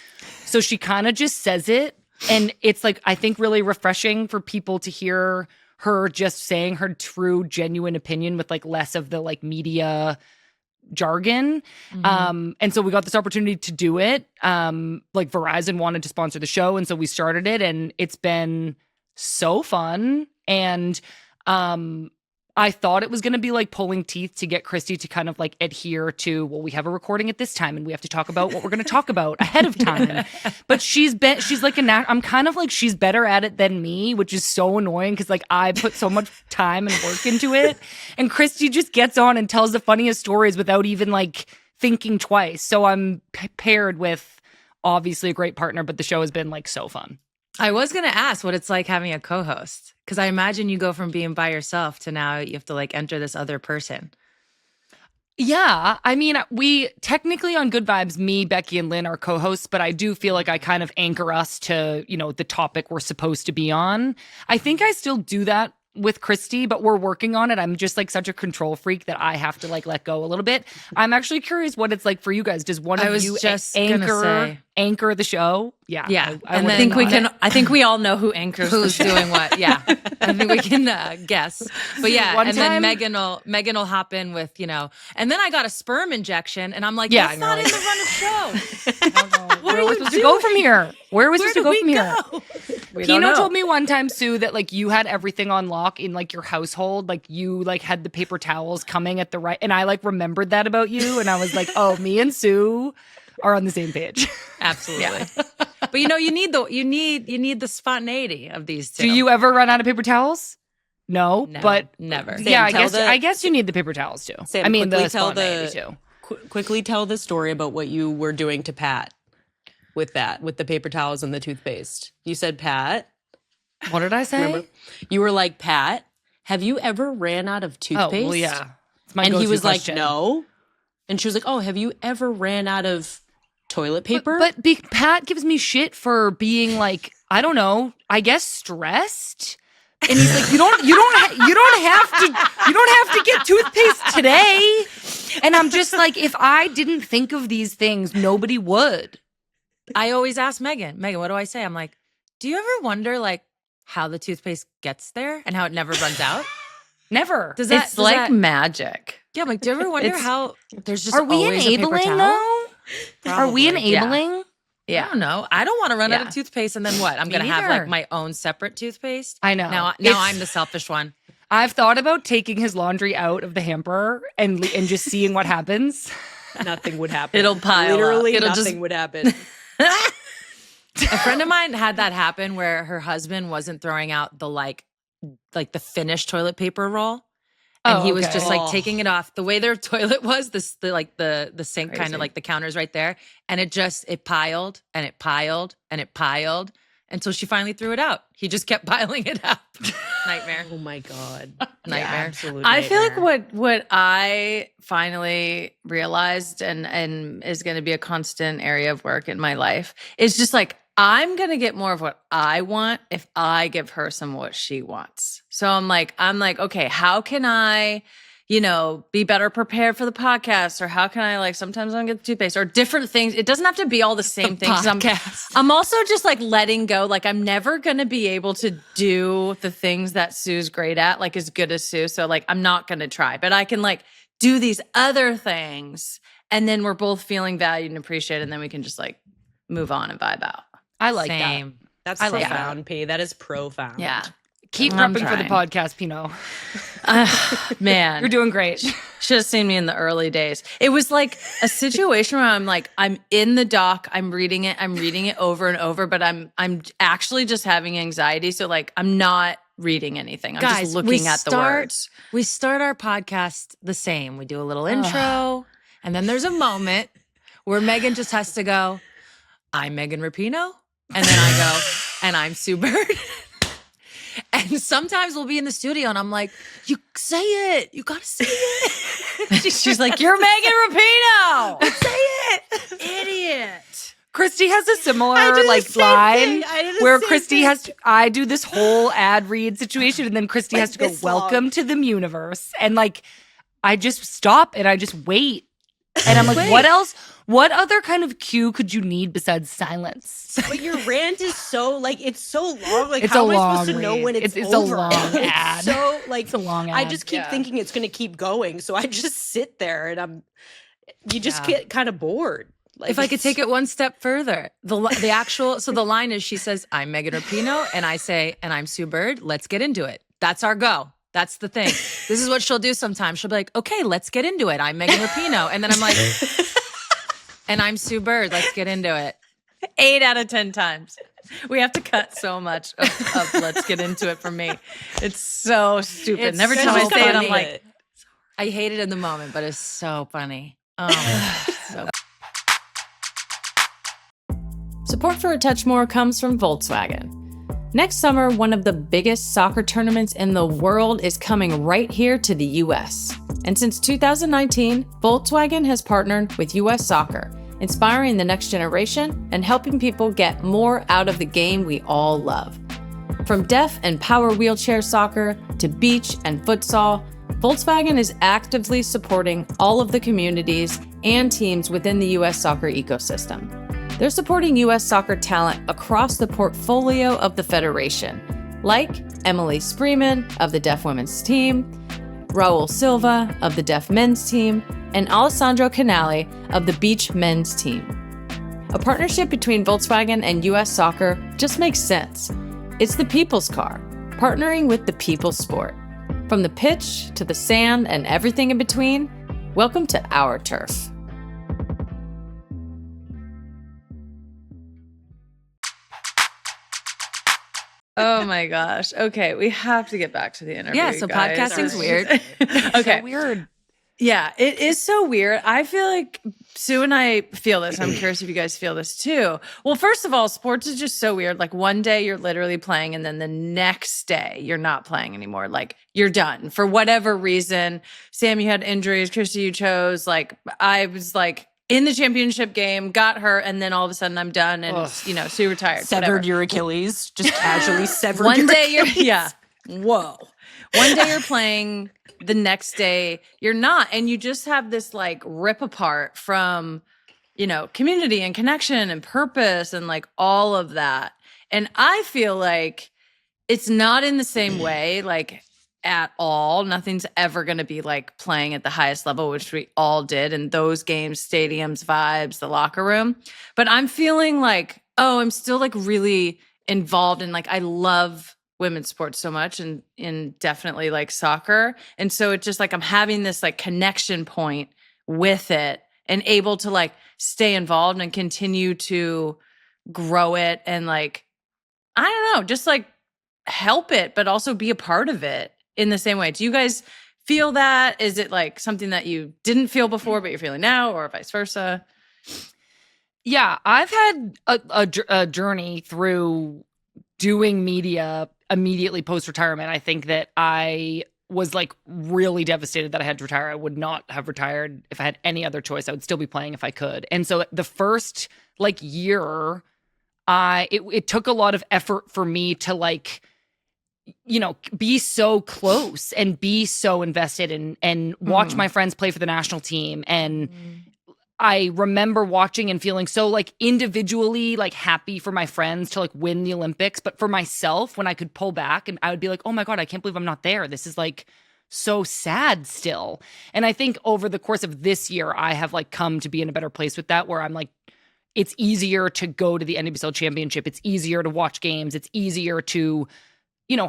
So she kind of just says it. And it's like, I think, really refreshing for people to hear her just saying her true, genuine opinion with like less of the like media jargon. And so we got this opportunity to do it. Like Verizon wanted to sponsor the show. And so we started it and it's been so fun. And I thought it was going to be like pulling teeth to get Kristie to kind of like adhere to, well, we have a recording at this time and we have to talk about what we're going to talk about ahead of time. But she's like I'm kind of like, she's better at it than me, which is so annoying because like I put so much time and work into it. And Kristie just gets on and tells the funniest stories without even like thinking twice. So I'm paired with obviously a great partner, but the show has been like so fun. I was going to ask what it's like having a co-host, because I imagine you go from being by yourself to now you have to like enter this other person. Yeah. I mean, we technically on Good Vibes, me, Becky, and Lynn are co-hosts, but I do feel like I kind of anchor us to, you know, the topic we're supposed to be on. I think I still do that with Kristie, but we're working on it. I'm just like such a control freak that I have to like let go a little bit. I'm actually curious what it's like for you guys. Does one of you anchor the show? Yeah. Yeah. I think we all know who anchors who's doing what. Yeah. I think we can guess. But yeah, One and time- then Megan will hop in with, you know, and then I got a sperm injection and I'm like, that's not in the run of show. Where are we supposed to go from here? Where are we supposed to go from here? Pino told me one time, Sue, that like you had everything on lock in like your household. Like you like had the paper towels coming at the right, and I like remembered that about you, and I was like, oh, me and Sue are on the same page. Absolutely. But you know, you need the spontaneity of these two. Do you ever run out of paper towels? No, but never. Yeah, Sam, I guess you need the paper towels too. Sam, I mean, quickly the spontaneity too. Quickly tell the story about what you were doing to Pat with the paper towels and the toothpaste. You said, Pat. What did I say? Remember? You were like, Pat, have you ever ran out of toothpaste? Oh, well, yeah. It's my And he go-to was question. like, no. And she was like, oh, have you ever ran out of toilet paper? But Pat gives me shit for being like, I don't know, I guess stressed. And he's like, you don't have to get toothpaste today. And I'm just like, if I didn't think of these things, nobody would. I always ask Megan, what do I say? I'm like, do you ever wonder like how the toothpaste gets there and how it never runs out? Never. It's like magic. Yeah, I'm like, do you ever wonder how there's just Are we always a paper enabling towel? though? Are we Probably. enabling? Yeah. I don't know. I don't want to run out of toothpaste and then what? I'm going to have neither. like my own separate toothpaste. I know. Now It's- I'm the selfish one. I've thought about taking his laundry out of the hamper and just seeing what happens. Nothing would happen. It'll pile up. Literally It'll nothing just- would happen. A friend of mine had that happen where her husband wasn't throwing out the like the finished toilet paper roll. And he was just like taking it off. The way their toilet was, the sink kind of like the counters right there. And it piled and it piled and it piled until she finally threw it out. He just kept piling it up. Nightmare. Oh my God. Nightmare. Absolute I feel nightmare. like what I finally realized and is going to be a constant area of work in my life is just like I'm going to get more of what I want if I give her some of what she wants. So I'm like, okay, how can I be better prepared for the podcast, or how can I like sometimes I don't get the toothpaste, or different things. It doesn't have to be all the same things. I'm also just like letting go. Like I'm never gonna be able to do the things that Sue's great at, like as good as Sue. So like I'm not gonna try, but I can like do these other things, and then we're both feeling valued and appreciated, and then we can just like move on and vibe out. I like Same. That's I like profound, P. That is profound. Yeah. that. Keep I'm prepping for the trying. podcast, Pino. Man, You're doing great. should have seen me in the early days. It was like a situation where I'm in the doc, I'm reading it over and over, but I'm actually just having anxiety. So like I'm not reading anything. I'm just looking at the words. We start our podcast the same. We do a little intro, and then there's a moment where Megan just has to go, I'm Megan Rapinoe. And then I go, and I'm Sue Bird. And sometimes we'll be in the studio and I'm like, you say it. You got to say it. She's like, you're Megan Rapinoe. Say it. Idiot. Kristie has a similar like line where Kristie has to, I do this whole ad read situation, and then Kristie has to go, welcome to the universe. And like I just stop and I just wait. And I'm like, what else? What other kind of cue could you need besides silence? But your rant is so like it's so long. Like It's how a am I long supposed to know read. when it's It's over? a long ad. So like It's a long I ad. just keep thinking it's going to keep going, so I just sit there and you just get kind of bored. Like, If I could take it one step further, the actual, so the line is, she says, I'm Megan Rapinoe, and I say, and I'm Sue Bird. Let's get into it. That's our go. That's the thing. This is what she'll do sometimes. She'll be like, okay, let's get into it. I'm Megan Rapinoe. And then I'm like, and I'm Sue Bird. Let's get into it. 8 out of 10 times. We have to cut so much of let's get into it from me. It's so stupid. It's And every so time I say it, I'm funny. like, I hate it in the moment, but it's so funny. Oh, so Support for A Touch More comes from Volkswagen. Next summer, one of the biggest soccer tournaments in the world is coming right here to the US. And since 2019, Volkswagen has partnered with US Soccer, inspiring the next generation and helping people get more out of the game we all love. From deaf and power wheelchair soccer to beach and futsal, Volkswagen is actively supporting all of the communities and teams within the US soccer ecosystem. They're supporting US soccer talent across the portfolio of the federation, like Emily Spreeman of the deaf women's team, Raul Silva of the deaf men's team, and Alessandro Canale of the beach men's team. A partnership between Volkswagen and US Soccer just makes sense. It's the people's car, partnering with the people's sport. From the pitch to the sand and everything in between, welcome to our turf. Oh my gosh. Okay, we have to get back to the interview. yeah, so guys. podcasting's weird. Okay. So weird. Yeah, it is so weird. I feel like Sue and I feel this. I'm curious if you guys feel this too. Well, first of all, sports is just so weird. Like one day you're literally playing, and then the next day you're not playing anymore. Like you're done for whatever reason. Sam, you had injuries. Kristie, you chose. Like I was like in the championship game, got hurt, and then all of a sudden I'm done, and Sue retired. severed whatever. your Achilles, just casually severed. One your day you're Achilles. Whoa. One day you're playing, the next day you're not, and you just have this like rip apart from community and connection and purpose and like all of that. And I feel like it's not in the same way, like at all. Nothing's ever going to be like playing at the highest level, which we all did in those games, stadiums, vibes, the locker room. But I'm feeling like, I'm still like really involved in like, I love women's sports so much, and definitely like soccer. And so it's just like I'm having this like connection point with it and able to like stay involved and continue to grow it and like, I don't know, just like help it, but also be a part of it in the same way. Do you guys feel that? Is it like something that you didn't feel before, but you're feeling now, or vice versa? Yeah, I've had a journey through doing media immediately post-retirement. I think that I was like really devastated that I had to retire. I would not have retired if I had any other choice. I would still be playing if I could. And so the first like year, it took a lot of effort for me to like be so close and be so invested and watch my friends play for the national team. And I remember watching and feeling so like individually like happy for my friends to like win the Olympics. But for myself, when I could pull back and I would be like, oh my God, I can't believe I'm not there. This is like so sad still. And I think over the course of this year, I have like come to be in a better place with that, where I'm like, it's easier to go to the NWSL championship. It's easier to watch games. It's easier to,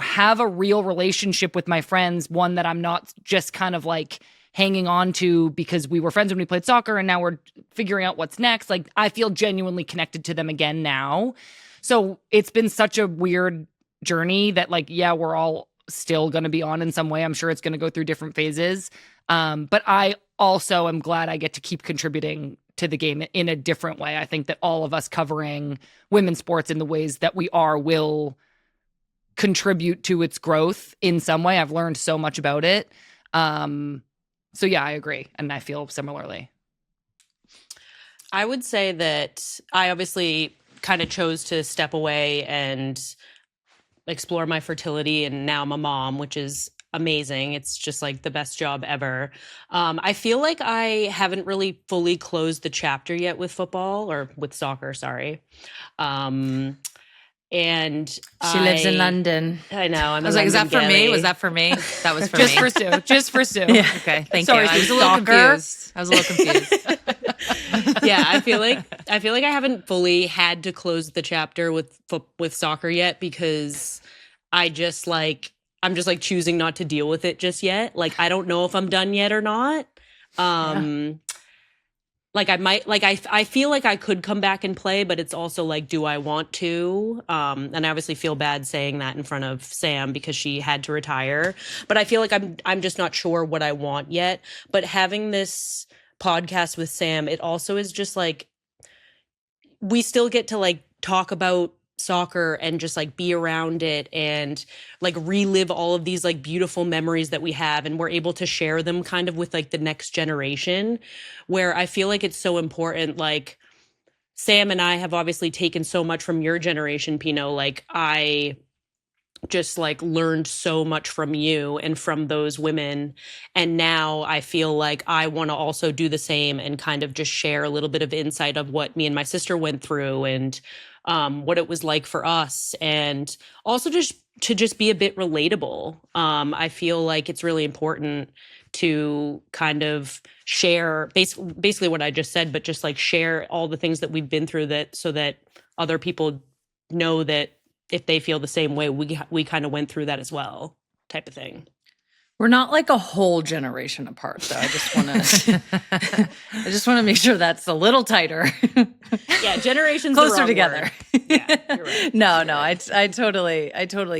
have a real relationship with my friends, one that I'm not just kind of like hanging on to because we were friends when we played soccer and now we're figuring out what's next. Like, I feel genuinely connected to them again now. So it's been such a weird journey that like, yeah, we're all still going to be on in some way. I'm sure it's going to go through different phases. But I also am glad I get to keep contributing to the game in a different way. I think that all of us covering women's sports in the ways that we are will contribute to its growth in some way. I've learned so much about it. So yeah, I agree. And I feel similarly. I would say that I obviously kind of chose to step away and explore my fertility. And now I'm a mom, which is amazing. It's just like the best job ever. I feel like I haven't really fully closed the chapter yet with football or with soccer, sorry. And she lives in London. I know. I was like, is that for me? Was that for me? That was for just me. For Sue. Just for Sue. Yeah. Okay. Thank you. I was a little confused. Yeah, I feel like I haven't fully had to close the chapter with soccer yet because I'm just like choosing not to deal with it just yet. Like, I don't know if I'm done yet or not. Like I might, like I feel like I could come back and play, but it's also like, do I want to? And I obviously feel bad saying that in front of Sam because she had to retire. But I feel like I'm just not sure what I want yet. But having this podcast with Sam, it also is just like, we still get to like talk about soccer and just like be around it and like relive all of these like beautiful memories that we have, and we're able to share them kind of with like the next generation, where I feel like it's so important. Like, Sam and I have obviously taken so much from your generation, Pino. Like, I just like learned so much from you and from those women, and now I feel like I want to also do the same and kind of just share a little bit of insight of what me and my sister went through and what it was like for us, and also just to just be a bit relatable. I feel like it's really important to kind of share basically what I just said, but just like share all the things that we've been through, that so that other people know that if they feel the same way, we kind of went through that as well, type of thing. We're not like a whole generation apart, though. I just want to make sure that's a little tighter. Yeah, generations closer together. Yeah, you're right. No, I totally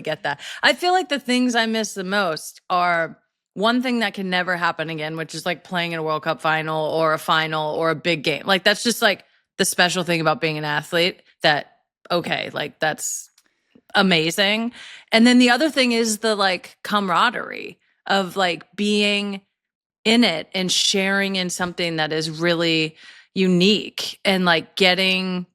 get that. I feel like the things I miss the most are one thing that can never happen again, which is like playing in a World Cup final or a big game. Like, that's just like the special thing about being an athlete, that, okay, like that's amazing. And then the other thing is the like camaraderie of like being in it and sharing in something that is really unique and like getting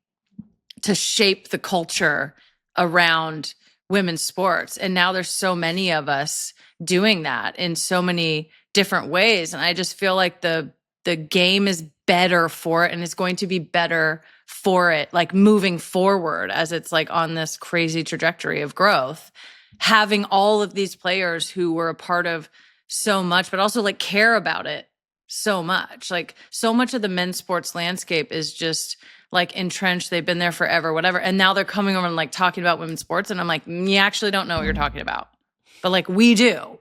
to shape the culture around women's sports. And now there's so many of us doing that in so many different ways. And I just feel like the game is better for it, and it's going to be better for it, like moving forward as it's like on this crazy trajectory of growth. Having all of these players who were a part of so much, but also like care about it so much. Like, so much of the men's sports landscape is just like entrenched. They've been there forever, whatever. And now they're coming over and like talking about women's sports. And I'm like, you actually don't know what you're talking about. But like, we do.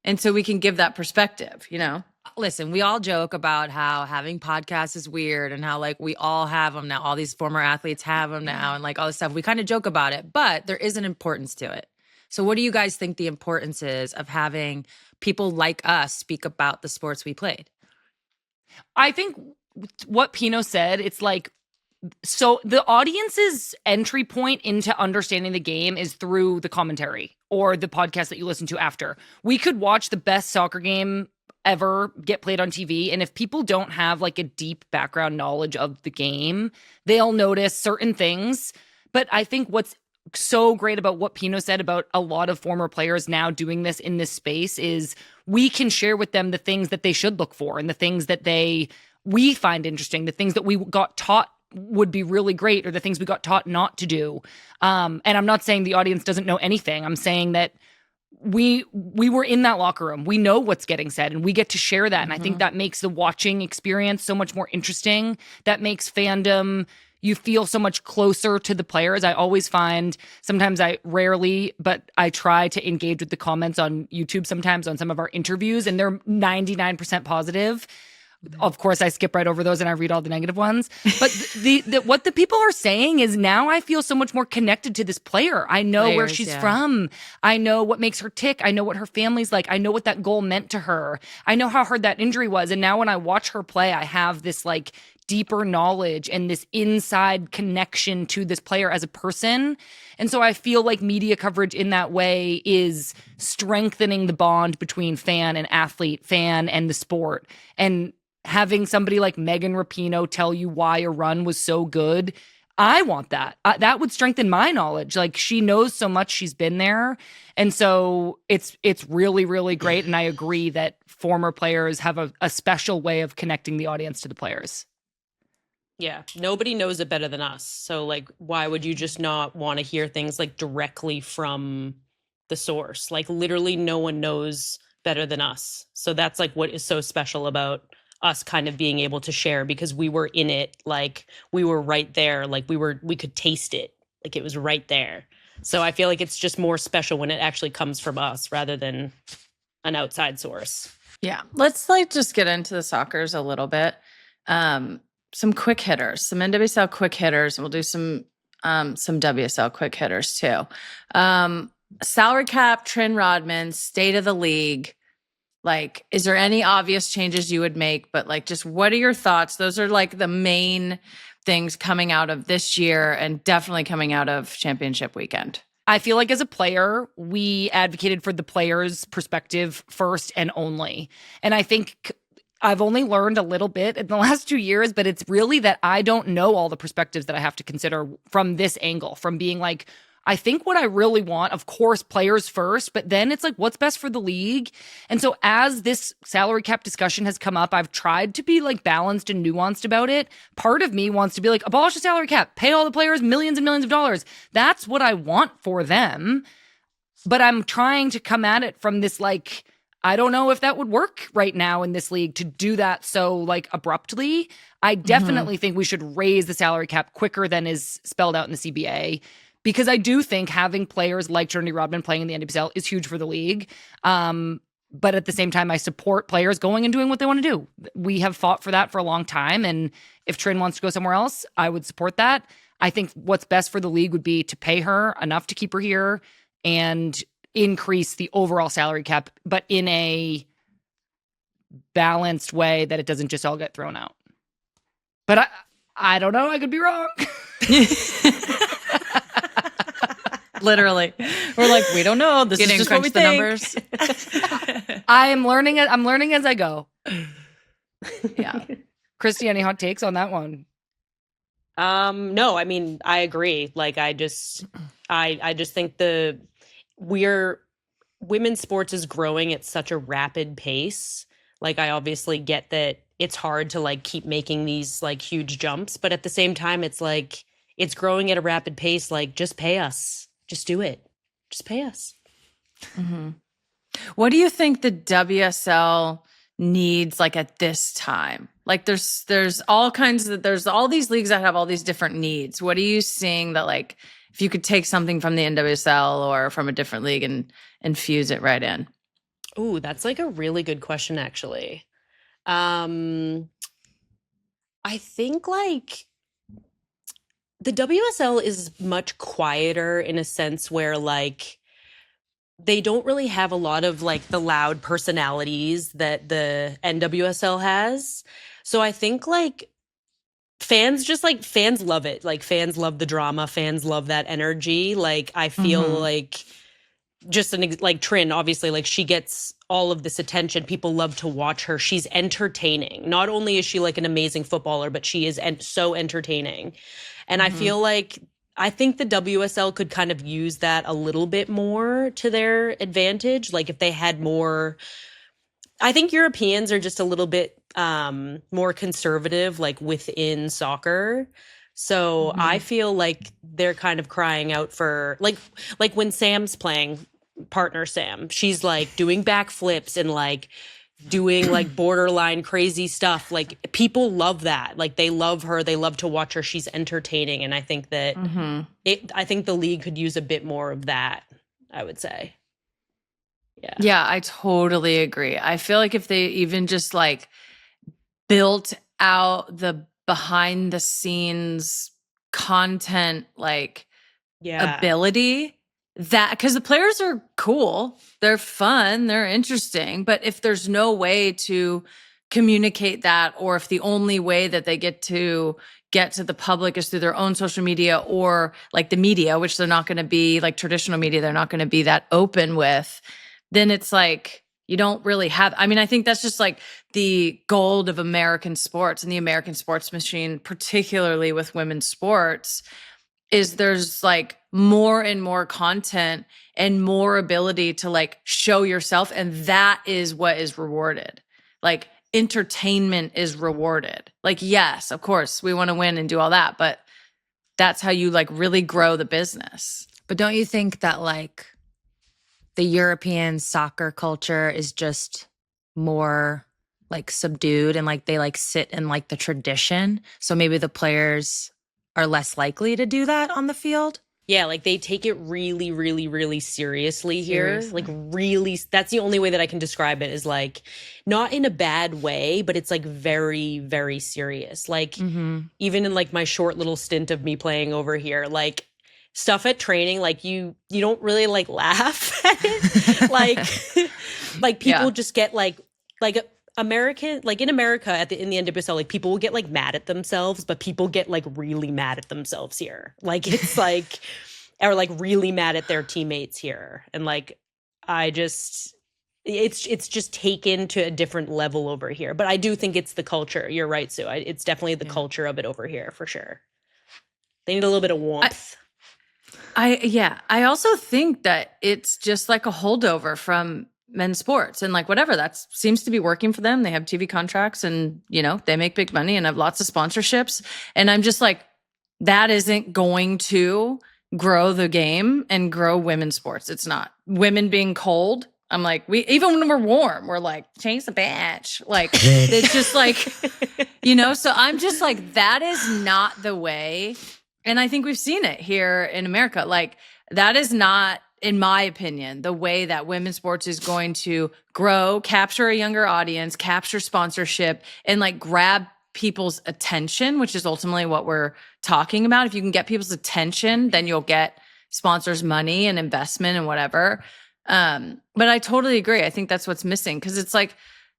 And so we can give that perspective, you know? Listen, we all joke about how having podcasts is weird and how like we all have them now. All these former athletes have them now and like all this stuff. We kind of joke about it, but there is an importance to it. So what do you guys think the importance is of having people like us speak about the sports we played? I think what Pino said, it's like, so the audience's entry point into understanding the game is through the commentary or the podcast that you listen to after. We could watch the best soccer game ever get played on TV, and if people don't have like a deep background knowledge of the game, they'll notice certain things. But I think what's so great about what Pino said about a lot of former players now doing this in this space is we can share with them the things that they should look for and the things that we find interesting, the things that we got taught would be really great, or the things we got taught not to do. And I'm not saying the audience doesn't know anything. I'm saying that we were in that locker room. We know what's getting said and we get to share that. And I think that makes the watching experience so much more interesting. That makes fandom, you feel so much closer to the players. I always find, sometimes I rarely, but I try to engage with the comments on YouTube sometimes on some of our interviews, and they're 99% positive. Of course, I skip right over those and I read all the negative ones. But what the people are saying is now I feel so much more connected to this player. I know where she's from. I know what makes her tick. I know what her family's like. I know what that goal meant to her. I know how hard that injury was. And now when I watch her play, I have this like deeper knowledge and this inside connection to this player as a person. And so I feel like media coverage in that way is strengthening the bond between fan and athlete, fan and the sport. And having somebody like Megan Rapinoe tell you why a run was so good, I want that. That would strengthen my knowledge. Like, she knows so much, she's been there. And so it's really, really great. And I agree that former players have a special way of connecting the audience to the players. Yeah, nobody knows it better than us. So, like, why would you just not want to hear things like directly from the source? Like, literally no one knows better than us. So that's like what is so special about us kind of being able to share, because we were in it. Like, we were right there. Like, we could taste it. Like, it was right there. So I feel like it's just more special when it actually comes from us rather than an outside source. Yeah. Let's like just get into the Soccers a little bit. Some quick hitters, some NWSL quick hitters, and we'll do some WSL quick hitters too. Salary cap, Trin Rodman, state of the league. Like, is there any obvious changes you would make? But like, just what are your thoughts? Those are like the main things coming out of this year and definitely coming out of championship weekend. I feel like as a player, we advocated for the player's perspective first and only. And I think I've only learned a little bit in the last 2 years, but it's really that I don't know all the perspectives that I have to consider from this angle, from being like, I think what I really want, of course, players first, but then it's like, what's best for the league? And so as this salary cap discussion has come up, I've tried to be like balanced and nuanced about it. Part of me wants to be like, abolish the salary cap, pay all the players millions and millions of dollars. That's what I want for them. But I'm trying to come at it from this like, I don't know if that would work right now in this league to do that so like abruptly. I definitely think we should raise the salary cap quicker than is spelled out in the CBA, because I do think having players like Trinity Rodman playing in the NWSL is huge for the league. But at the same time, I support players going and doing what they want to do. We have fought for that for a long time. And if Trin wants to go somewhere else, I would support that. I think what's best for the league would be to pay her enough to keep her here and increase the overall salary cap, but in a balanced way that it doesn't just all get thrown out. But I don't know. I could be wrong. Literally. We're like, we don't know. This is just what we think. Numbers. I'm learning as I go. Yeah. Kristie, any hot takes on that one? No, I mean, I agree. Like, I just think women's sports is growing at such a rapid pace. Like, I obviously get that it's hard to like keep making these like huge jumps, but at the same time, it's like, it's growing at a rapid pace. Like, just pay us. Just do it. Just pay us. Mm-hmm. What do you think the WSL needs like at this time? Like, there's all these leagues that have all these different needs. What are you seeing that, like, if you could take something from the NWSL or from a different league and infuse it right in? Ooh, that's like a really good question, actually. I think like the WSL is much quieter in a sense where like they don't really have a lot of like the loud personalities that the NWSL has. So I think like fans love it. Like, fans love the drama. Fans love that energy. Like, I feel like just like Trin, obviously, like, she gets all of this attention. People love to watch her. She's entertaining. Not only is she like an amazing footballer, but she is so entertaining. And I feel like I think the WSL could kind of use that a little bit more to their advantage. Like if they had more, I think Europeans are just a little bit more conservative, like within soccer. So I feel like they're kind of crying out for like when Sam's playing, partner Sam, she's like doing backflips and like doing like borderline crazy stuff. Like people love that. Like they love her. They love to watch her. She's entertaining. And I think that I think the league could use a bit more of that, I would say. Yeah. Yeah, I totally agree. I feel like if they even just like built out the behind the scenes content, like ability, that because the players are cool, they're fun, they're interesting, but if there's no way to communicate that, or if the only way that they get to the public is through their own social media or like the media, which they're not going to be like traditional media, they're not going to be that open with, then it's like you don't really have. I mean, I think that's just like the gold of American sports and the American sports machine, particularly with women's sports, is there's like more and more content and more ability to like show yourself. And that is what is rewarded. Like entertainment is rewarded. Like, yes, of course, we want to win and do all that, but that's how you like really grow the business. But don't you think that like the European soccer culture is just more like subdued and like they like sit in like the tradition? So maybe the players are less likely to do that on the field? Yeah, like they take it really, really, really seriously here. Like really, that's the only way that I can describe it, is like not in a bad way, but it's like very, very serious. Like even in like my short little stint of me playing over here, like stuff at training, like you don't really like laugh at it. like people just get like American, like in America in the NWSL, like people will get like mad at themselves, but people get like really mad at themselves here. Like it's like, or like really mad at their teammates here. And like, it's just taken to a different level over here. But I do think it's the culture. You're right, Sue. It's definitely the culture of it over here for sure. They need a little bit of warmth. I also think that it's just like a holdover from men's sports and like whatever that seems to be working for them. They have TV contracts and, you know, they make big money and have lots of sponsorships. And I'm just like, that isn't going to grow the game and grow women's sports. It's not. Women being cold, I'm like, even when we're warm, we're like, change the badge. Like, it's just like, you know, so I'm just like, that is not the way. And I think we've seen it here in America. Like, that is not, in my opinion, the way that women's sports is going to grow, capture a younger audience, capture sponsorship, and like grab people's attention, which is ultimately what we're talking about. If you can get people's attention, then you'll get sponsors money and investment and whatever. But I totally agree. I think that's what's missing, because it's like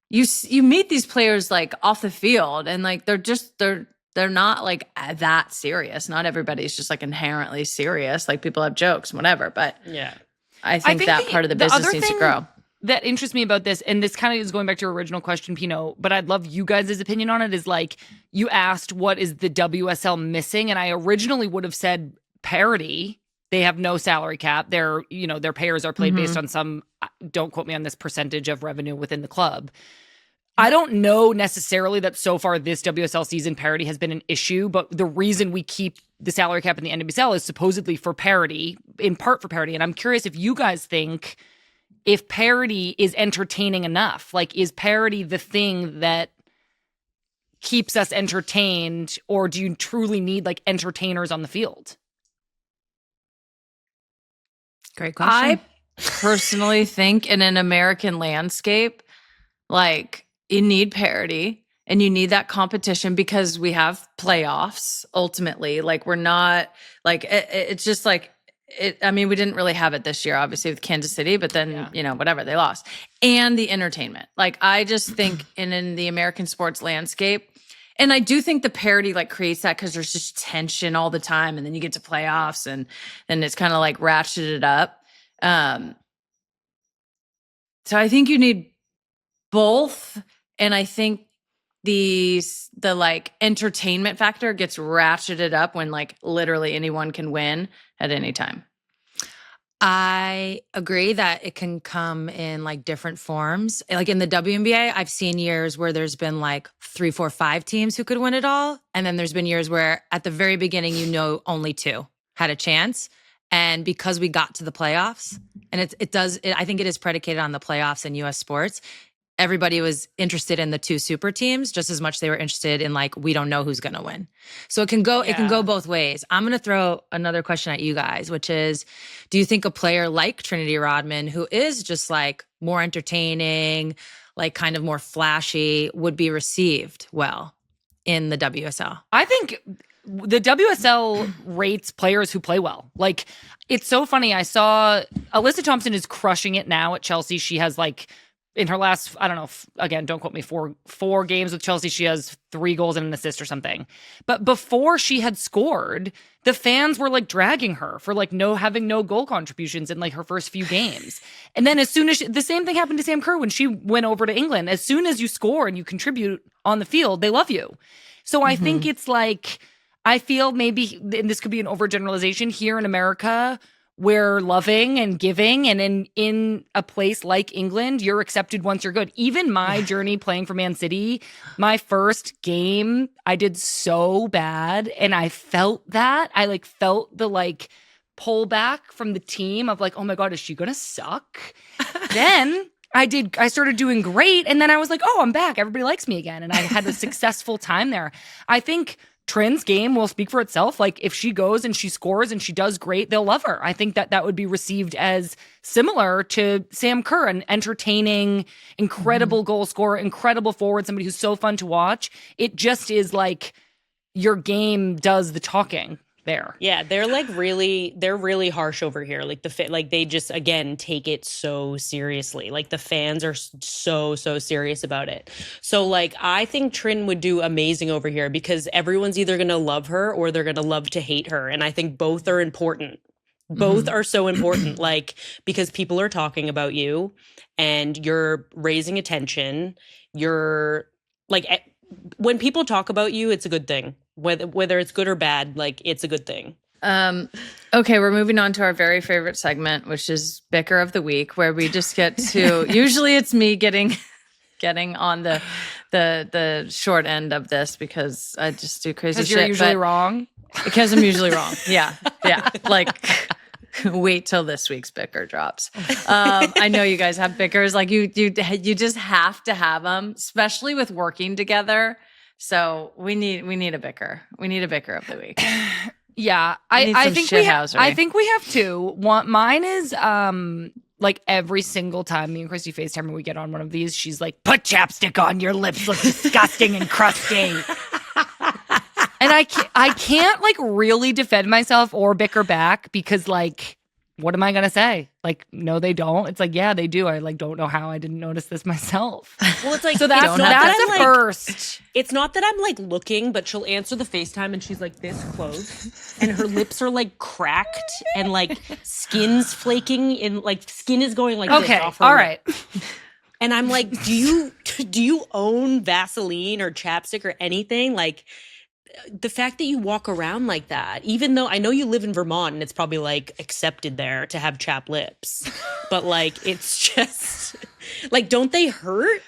you meet these players like off the field and like they're not like that serious. Not everybody's just like inherently serious. Like people have jokes and whatever. But yeah, I think that part of the business needs to grow. That interests me about this, and this kind of is going back to your original question, Pino, but I'd love you guys' opinion on it, is like you asked what is the WSL missing, and I originally would have said parity. They have no salary cap. Their payers are played based on some, don't quote me on this, percentage of revenue within the club. I don't know necessarily that so far this WSL season parity has been an issue, but the reason we keep the salary cap in the NWSL is supposedly for parity, in part for parity. And I'm curious if you guys think if parity is entertaining enough. Like, is parity the thing that keeps us entertained, or do you truly need like entertainers on the field? Great question. I personally think in an American landscape, like, you need parity and you need that competition because we have playoffs ultimately. Like, we're not like, it's just like, I mean, we didn't really have it this year, obviously, with Kansas City, but then, you know, whatever, they lost. And the entertainment. Like, I just think in the American sports landscape, and I do think the parity like creates that because there's just tension all the time. And then you get to playoffs and it's kind of like ratcheted up. So I think you need both. And I think the like entertainment factor gets ratcheted up when like literally anyone can win at any time. I agree that it can come in like different forms. Like in the WNBA, I've seen years where there's been like 3, 4, 5 teams who could win it all. And then there's been years where at the very beginning, only 2 had a chance. And because we got to the playoffs, and I think it is predicated on the playoffs in US sports, everybody was interested in the 2 super teams just as much they were interested in like, we don't know who's going to win. So it can go both ways. I'm going to throw another question at you guys, which is, do you think a player like Trinity Rodman, who is just like more entertaining, like kind of more flashy, would be received well in the WSL? I think the WSL rates players who play well. Like, it's so funny. I saw Alyssa Thompson is crushing it now at Chelsea. She has like, in her last, I don't know, again, don't quote me, four games with Chelsea, she has 3 goals and an assist or something. But before she had scored, the fans were like dragging her for like having no goal contributions in like her first few games. And then as soon as the same thing happened to Sam Kerr when she went over to England. As soon as you score and you contribute on the field, they love you. So I think it's like, I feel maybe, and this could be an overgeneralization, here in America, we're loving and giving, and in a place like England, you're accepted once you're good. Even my journey playing for Man City, my first game, I did so bad, and I felt that. I like felt the like pullback from the team of like, oh my God, is she gonna suck? Then I started doing great, and then I was like, oh, I'm back. Everybody likes me again, and I had a successful time there. I think Trin's game will speak for itself. Like, if she goes and she scores and she does great, they'll love her. I think that would be received as similar to Sam Kerr, an entertaining, incredible goal scorer, incredible forward, somebody who's so fun to watch. It just is like your game does the talking there. Yeah, they're really harsh over here. Like they just, again, take it so seriously. Like the fans are so serious about it. So like I think Trin would do amazing over here because everyone's either going to love her or they're going to love to hate her, and I think both are important. Both are so important, like, because people are talking about you and you're raising attention. You're like, when people talk about you, it's a good thing. Whether it's good or bad, like, it's a good thing. Okay, we're moving on to our very favorite segment, which is Bicker of the Week, where we just get to, usually it's me getting on the short end of this because I just do crazy shit. Because you're usually wrong? Because I'm usually wrong. Yeah. Like, wait till this week's Bicker drops. I know you guys have Bickers. Like, you just have to have them, especially with working together. So we need a Bicker. We need a Bicker of the week. Yeah, I think we have 2. Mine is like every single time me and Kristie FaceTime when we get on one of these, she's like, "Put chapstick on, your lips look disgusting and crusty." And I can't like really defend myself or bicker back because like, what am I gonna say? Like, no, they don't. It's like, yeah, they do. I like don't know how I didn't notice this myself. Well, it's like, so that's the first. It's not that I'm like looking, but she'll answer the FaceTime and she's like this close, and her lips are like cracked and like skin's flaking, and like skin is going like this off her all lip. right. And I'm like, do you own Vaseline or chapstick or anything? Like, the fact that you walk around like that, even though I know you live in Vermont and it's probably like accepted there to have chapped lips, but like, it's just like, don't they hurt?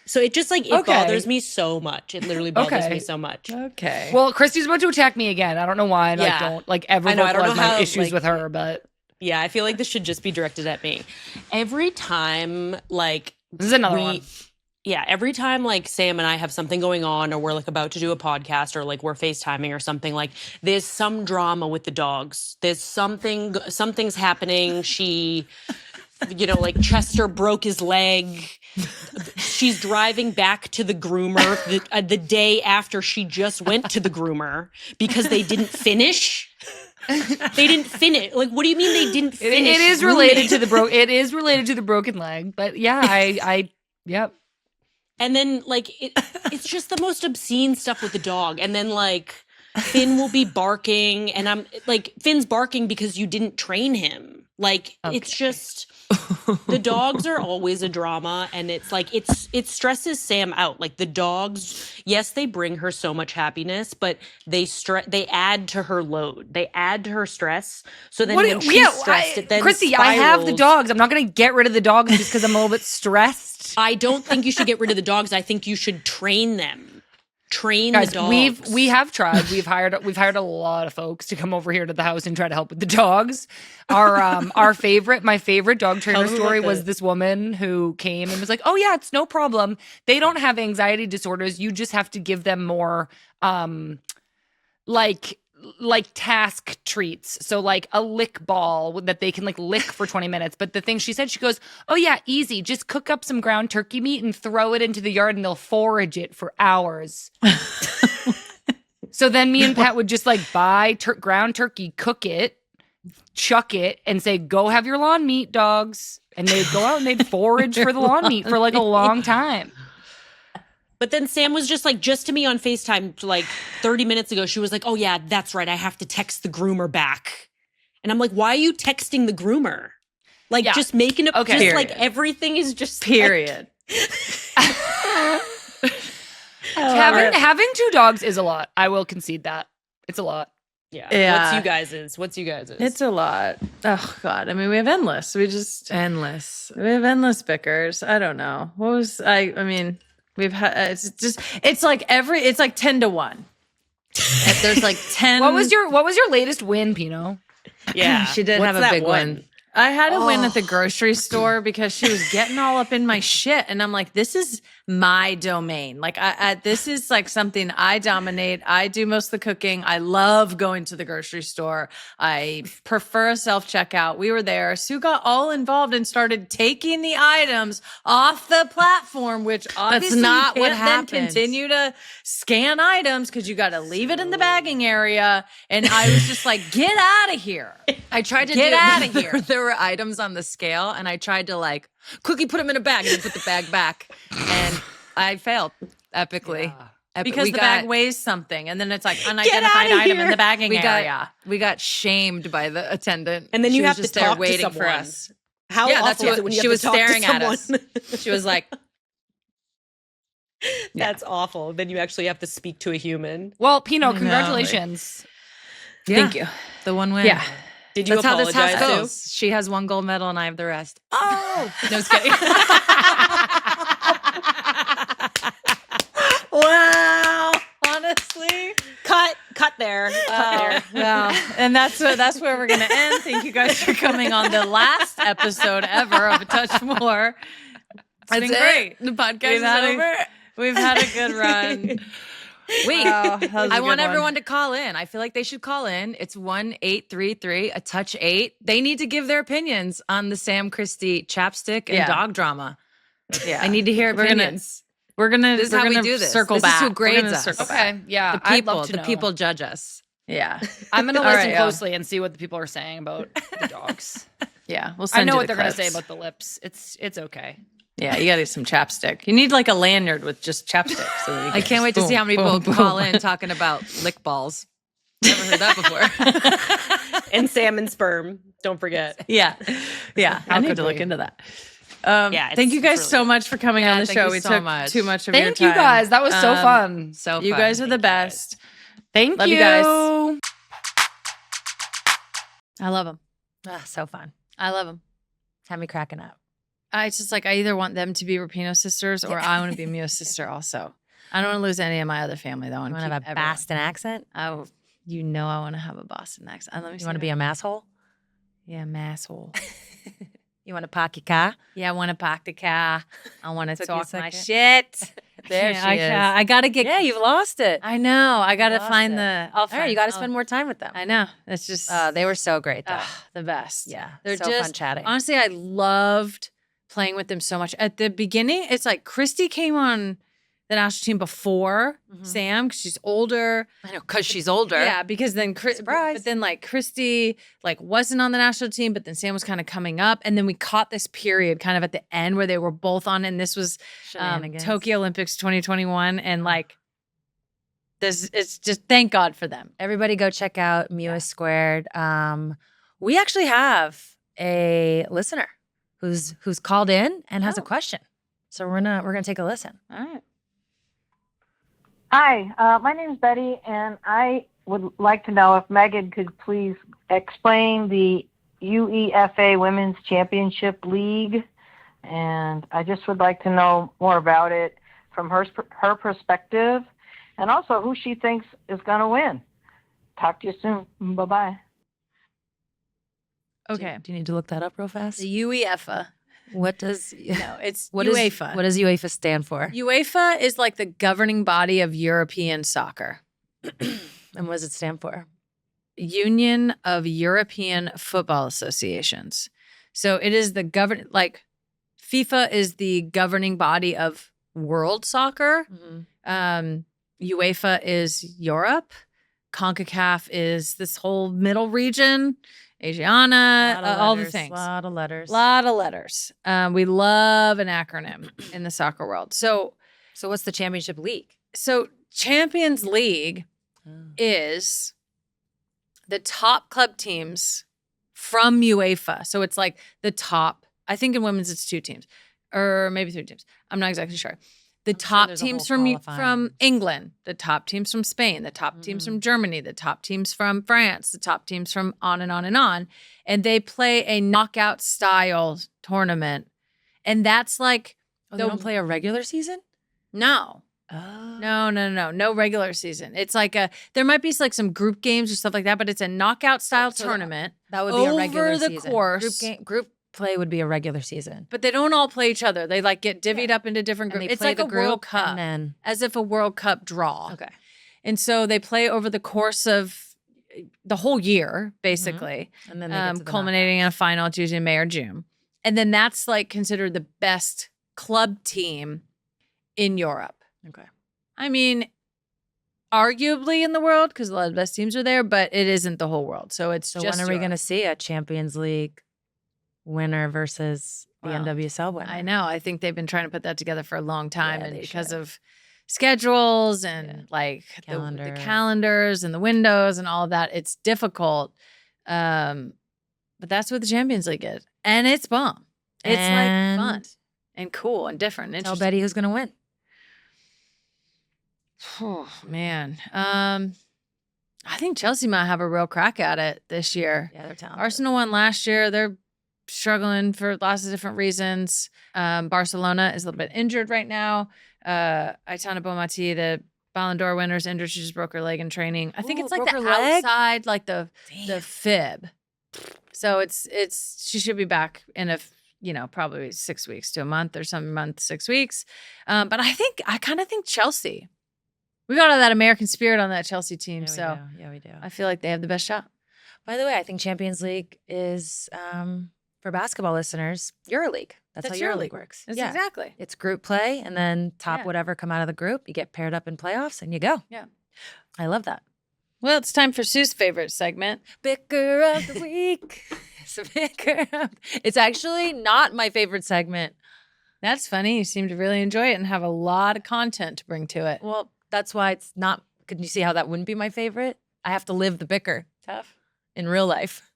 So it just like, it bothers me so much. It literally bothers me so much. Okay. Well, Kristie's about to attack me again. I don't know why. And I don't like ever vocalize my issues with her, but yeah, I feel like this should just be directed at me. Every time, like, this is another one. Yeah, every time like Sam and I have something going on or we're like about to do a podcast or like we're FaceTiming or something, like there's some drama with the dogs. There's something's happening. She, like Chester broke his leg. She's driving back to the groomer the day after she just went to the groomer because they didn't finish. They didn't finish. Like, what do you mean they didn't finish? It is related to the broken leg, but yeah, yep. And then, like, it's just the most obscene stuff with the dog. And then, like, Finn will be barking. And I'm, like, Finn's barking because you didn't train him. Like it's just the dogs are always a drama, and it's like it stresses Sam out. Like the dogs, yes, they bring her so much happiness, but they add to her load. They add to her stress. So then when she's stressed, it then Kristie, spirals. I have the dogs. I'm not going to get rid of the dogs just because I'm a little bit stressed. I don't think you should get rid of the dogs. I think you should train them. Train Guys, the dogs. we have tried. We've hired a lot of folks to come over here to the house and try to help with the dogs. My favorite dog trainer story was this woman who came and was like, "Oh yeah, it's no problem. They don't have anxiety disorders. You just have to give them more like task treats. So like a lick ball that they can like lick for 20 minutes. But the thing she said, she goes, "Oh yeah, easy. Just cook up some ground turkey meat and throw it into the yard and they'll forage it for hours." So then me and Pat would just like buy ground turkey, cook it, chuck it, and say, "Go have your lawn meat, dogs." And they'd go out and they'd forage for the lawn meat for like a long time. But then Sam was just to me on FaceTime like 30 minutes ago. She was like, "Oh yeah, that's right. I have to text the groomer back." And I'm like, "Why are you texting the groomer? Like just making it just Period. like everything is just Period. Having two dogs is a lot. I will concede that. It's a lot. Yeah. Yeah. What's you guys'? It's a lot. Oh God. I mean, we have endless. We have endless bickers. I don't know. I mean, we've had, it's like 10 to 1. If there's like 10. What was your latest win, Pino? Yeah. She did What's have a that big one? win. I had a win at the grocery store because she was getting all up in my shit. And I'm like, this is my domain. Like, this is like something I dominate. I do most of the cooking. I love going to the grocery store. I prefer a self-checkout. We were there. Sue got all involved and started taking the items off the platform, which obviously not you what can't happened. then continue to scan items because you got to leave it in the bagging area. And I was just like, get out of here. I tried to Get out of here. There were items on the scale, and I tried to like quickly put them in a bag and then put the bag back, and I failed epically. Because the bag weighs something, and then it's like unidentified item in the bagging area. We got shamed by the attendant, And then She you was have to just there talk to waiting for someone. us. How Yeah, awful that's is what it when you she have was to talk to staring at us. someone? She was like, That's awful. Then you actually have to speak to a human. Well, Pino, know. congratulations. Thank you. the one win. Yeah. Did you That's how this apologize house to? goes. She has one gold medal, and I have the rest. Oh, no, just kidding. Wow. Honestly. Cut there. Cut there. Well, and that's where we're gonna end. Thank you guys for coming on the last episode ever of A Touch More. It's been great. The podcast We've is had over. We've had a good run. Wait, Wow, that was a I good want one. everyone to call in. I feel like they should call in. It's 1-833 a touch 8. They need to give their opinions on the Sam Kristie chapstick and Yeah. dog drama. Yeah. I need to hear We're gonna- opinions. We're gonna This is we're how we gonna do this. circle This is back. who We're grades gonna us. circle back. Okay, yeah. The I'd people, love to the know. people judge us. Yeah. I'm going to All listen right, yeah. closely and see what the people are saying about the dogs. Yeah. We'll I send know you what the they're going to say clips. about the lips. It's okay. Yeah, you gotta get some chapstick. You need like a lanyard with just chapstick. So that you I can can't wait to boom, see how many boom, people boom. call in talking about lick balls. Never heard that before. And salmon sperm. Don't forget. Yeah. Yeah. I How need could to look we? into that. Yeah, Thank you it's guys really so good. much for coming on the thank show. you We so took much. too much of your Thank time. you guys. That was so fun. So You fun. guys are the best. Thank Love you. you guys. I love them. So fun. I love them. Had me cracking up. It's just like I either want them to be Rapinoe sisters or I want to be Mewis sister also. I don't want to lose any of my other family though. I You want want to to have a Boston accent? Oh, you know I want to have a Boston accent. Let me You want to be a masshole? yeah, masshole. You want to park your car? Yeah, I want to park the car. I want to Took you a talk my second. shit. There Yeah, she is. I gotta get. Yeah, you've lost it. I know. I gotta lost find it. the. All right, you got to spend more time with them. I know. It's just. They were so great, though. the best. Yeah, They're so just fun chatting. Honestly, I loved playing with them so much. At the beginning, it's like Kristie came on the national team before Sam because she's older. I know, because she's older. Yeah, because then Surprise. but then like Kristie like wasn't on the national team, but then Sam was kind of coming up, and then we caught this period kind of at the end where they were both on, and this was Shenanigans. Tokyo Olympics 2021, and like this, it's just thank God for them. Everybody go check out Mewis Squared. We actually have a listener who's called in and has a question. So we're gonna take a listen. All right. Hi, my name is Betty, and I would like to know if Megan could please explain the UEFA Women's Championship League, and I just would like to know more about it from her perspective, and also who she thinks is going to win. Talk to you soon. Bye-bye. Okay. Do you need to look that up real fast? The UEFA. What does No, it's what UEFA. What does UEFA stand for? UEFA is like the governing body of European soccer. And what does it stand for? Union of European Football Associations. So it is the FIFA is the governing body of world soccer. UEFA is Europe. CONCACAF is this whole middle region, Asiana, all the things. A lot of letters. We love an acronym in the soccer world. So what's the championship league? So Champions League is the top club teams from UEFA. So it's like the top, I think in women's it's 2 teams or maybe 3 teams. I'm not exactly sure. The top teams from England, the top teams from Spain, the top teams from Germany, the top teams from France, the top teams from on and on and on. And they play a knockout style tournament. And that's like they don't play a regular season? No. Oh. No regular season. It's like there might be like some group games or stuff like that, but it's a knockout style tournament. That would be a regular over the season. course. Group play would be a regular season. But they don't all play each other. They like get divvied up into different groups. It's like a World Cup, and then as if a World Cup draw. Okay. And so they play over the course of the whole year, basically, and then they get to the culminating in a final. It's usually in May or June. And then that's like considered the best club team in Europe. Okay. I mean, arguably in the world because a lot of the best teams are there, but it isn't the whole world. So it's just when are we going to see a Champions League winner versus the NWSL winner? I know. I think they've been trying to put that together for a long time, Yeah, and they because should. of schedules and like the calendars and the windows and all of that, it's difficult. But that's what the Champions League is, and it's bomb. It's like fun and cool and different. And Tell Betty who's going to win. Oh man, I think Chelsea might have a real crack at it this year. Yeah, they're talented. Arsenal won last year. They're struggling for lots of different reasons. Barcelona is a little bit injured right now. Aitana Bonmati, the Ballon d'Or winner, is injured. She just broke her leg in training. I think it's like the outside, like the fib. So it's she should be back in probably 6 weeks to a month or some month, 6 weeks. But I kind of think Chelsea. We got all that American spirit on that Chelsea team. Yeah, we do. I feel like they have the best shot. By the way, I think Champions League is, for basketball listeners, EuroLeague. That's how EuroLeague works. That's exactly. It's group play, and then whatever come out of the group, you get paired up in playoffs, and you go. Yeah. I love that. Well, it's time for Sue's favorite segment. Bicker of the week. It's actually not my favorite segment. That's funny. You seem to really enjoy it and have a lot of content to bring to it. Well, that's why it's not. Can you see how that wouldn't be my favorite? I have to live the bicker. Tough. In real life.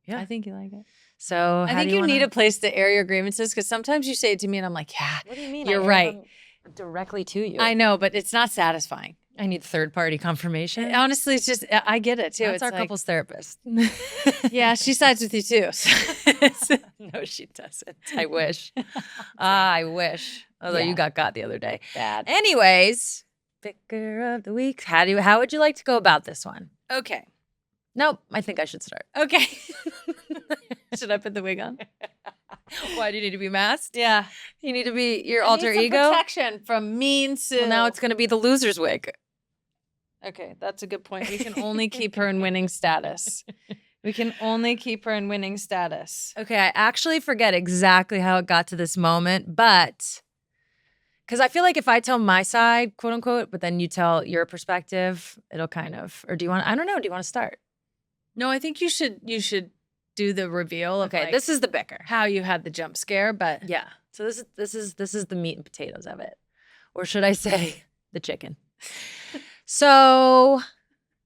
Yeah. I think you like it. So I think you need a place to air your grievances because sometimes you say it to me and I'm like, yeah, what do you mean? You're right. Directly to you. I know, but it's not satisfying. I need third-party confirmation. Honestly, it's just, I get it too. That's it's our like, couples therapist. Yeah, she sides with you too. No, she doesn't. I wish. I wish. Although you got the other day. Bad. Anyways, Bicker of the week. How would you like to go about this one? Okay. Nope. I think I should start. Okay. Should I put the wig on? Why do you need to be masked? Yeah. You need to be your I alter need some ego. Protection from mean Sue. Well, now it's going to be the loser's wig. Okay, that's a good point. We can only keep her in winning status. Okay, I actually forget exactly how it got to this moment, but because I feel like if I tell my side, quote unquote, but then you tell your perspective, it'll kind of, or do you want, I don't know, do you want to start? No, I think you should do the reveal of this is the bicker. How you had the jump scare, but yeah. So this is the meat and potatoes of it. Or should I say the chicken? So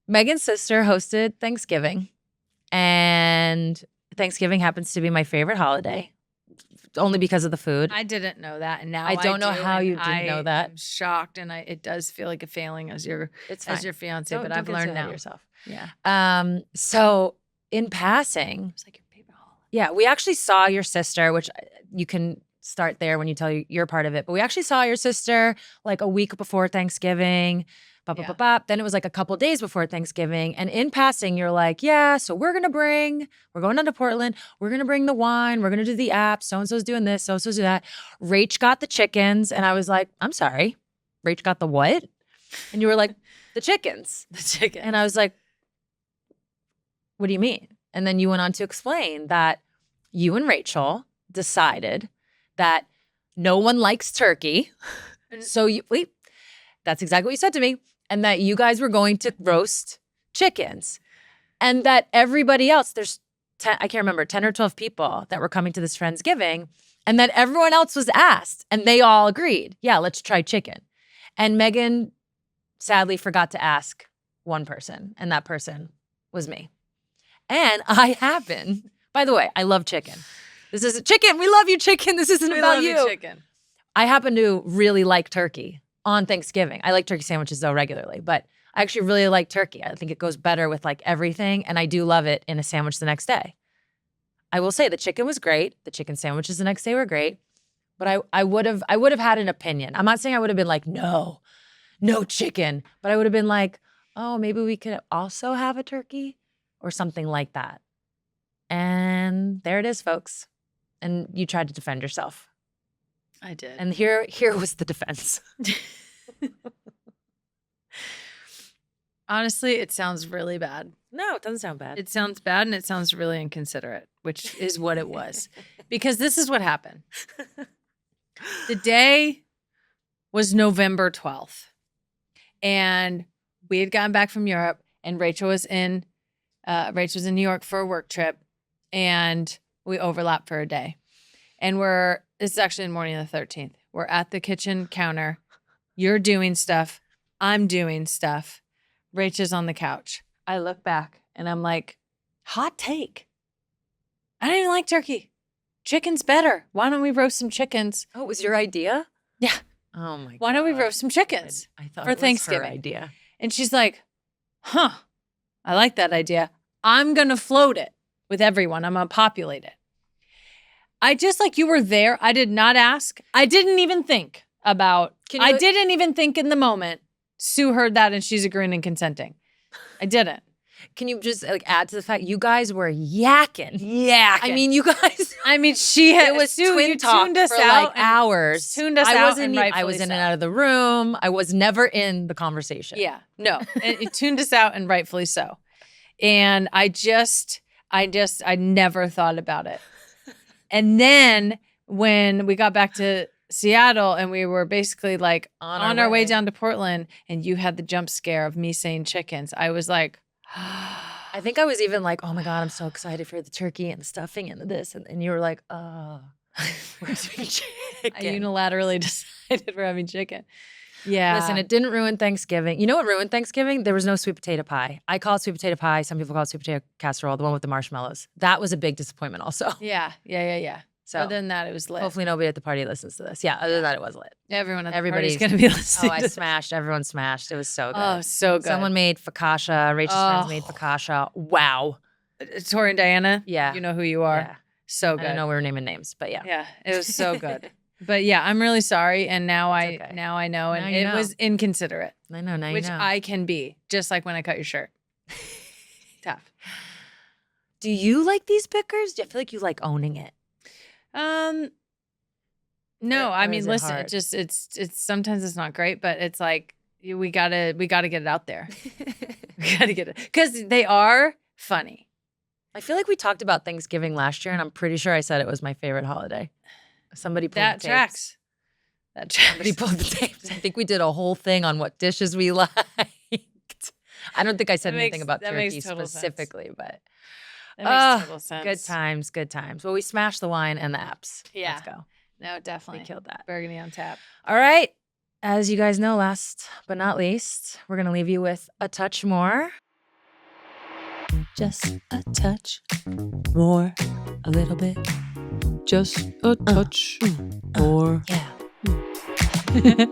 Megan's sister hosted Thanksgiving, and Thanksgiving happens to be my favorite holiday, only because of the food. I didn't know that, and now I don't know do, how and you didn't know that. I'm shocked, and it does feel like a failing as your fiance, but I've learned now. Yourself. Yeah. So in passing, It's like your favorite holiday. yeah, we actually saw your sister, which you can start there when you tell your part of it. But we actually saw your sister like a week before Thanksgiving. Then it was like a couple days before Thanksgiving. And in passing, you're like, yeah, so we're going down to Portland. We're going to bring the wine. We're going to do the app. So-and-so's doing this. So-and-so's doing that. Rach got the chickens. And I was like, I'm sorry. Rach got the what? And you were like, the chickens. The chicken. And I was like, what do you mean? And then you went on to explain that you and Rachel decided that no one likes turkey. So that's exactly what you said to me. And that you guys were going to roast chickens. And that everybody else, there's 10, I can't remember, 10 or 12 people that were coming to this Friendsgiving. And that everyone else was asked. And they all agreed, yeah, let's try chicken. And Megan sadly forgot to ask one person. And that person was me. And I happen, by the way, I love chicken. This is chicken. We love you, chicken. This isn't about you. Chicken. I happen to really like turkey on Thanksgiving. I like turkey sandwiches though regularly, but I actually really like turkey. I think it goes better with like everything, and I do love it in a sandwich the next day. I will say the chicken was great. The chicken sandwiches the next day were great, but I would have had an opinion. I'm not saying I would have been like, no chicken, but I would have been like, oh, maybe we could also have a turkey or something like that. And there it is, folks. And you tried to defend yourself. I did. And here was the defense. Honestly, it sounds really bad. No, it doesn't sound bad. It sounds bad, and it sounds really inconsiderate, which is what it was. Because this is what happened. The day was November 12th. And we had gotten back from Europe, and Rachel was in New York for a work trip, and we overlapped for a day. And this is actually the morning of the 13th. We're at the kitchen counter. You're doing stuff. I'm doing stuff. Rachel's on the couch. I look back and I'm like, hot take. I don't even like turkey. Chicken's better. Why don't we roast some chickens? Oh, it was your idea? Yeah. Oh my God. Why don't we roast some chickens I thought for it was Thanksgiving? her idea. And she's like, I like that idea. I'm going to float it with everyone. I'm going to populate it. I just like you were there. I did not ask. I didn't even think about, I didn't even think in the moment. Sue heard that and she's agreeing and consenting. I didn't. Can you just like add to the fact you guys were yakking? I mean, you guys. I mean, she had. It was Sue, twin you talk tuned us for out like hours. Tuned us I out. wasn't. And I was in so. and out of the room. I was never in the conversation. Yeah, no, it tuned us out, and rightfully so. And I never thought about it. And then when we got back to Seattle and we were basically like on our way down to Portland, and you had the jump scare of me saying chickens, I was like, I think I was even like, oh my God, I'm so excited for the turkey and the stuffing and this. And you were like, oh, we're doing chicken. I unilaterally decided we're having chicken. Yeah. Listen, it didn't ruin Thanksgiving. You know what ruined Thanksgiving? There was no sweet potato pie. I call it sweet potato pie. Some people call it sweet potato casserole, the one with the marshmallows. That was a big disappointment also. Yeah. So other than that, it was lit. Hopefully nobody at the party listens to this. Yeah, other than that, it was lit. Everybody's going to be listening. Oh, I smashed. Everyone smashed. It was so good. Oh, so good. Someone made focaccia. Rachel's friends made focaccia. Wow. Tori and Diana? Yeah. You know who you are. Yeah. So good. I didn't know we were naming names, but yeah. Yeah, it was so good. But yeah, I'm really sorry. And now I know. And Now you it know. was inconsiderate. I know, now you Which know. I can be, just like when I cut your shirt. Tough. Do you like these Bickers? Do you feel like you like owning it? No, I mean, is it listen, hard? it's sometimes it's not great, but it's like we gotta get it out there. We gotta get it because they are funny. I feel like we talked about Thanksgiving last year, and I'm pretty sure I said it was my favorite holiday. Somebody pulled That the tapes. tracks. That tracks. Somebody pulled the tapes. I think we did a whole thing on what dishes we liked. I don't think I said anything about turkey specifically, but That makes total sense. good times. Well, we smashed the wine and the apps. Yeah. Let's go. No, definitely. We killed that. Burgundy on tap. All right. As you guys know, last but not least, we're going to leave you with a touch more. Just a touch more, a little bit. Just a touch more. Yeah.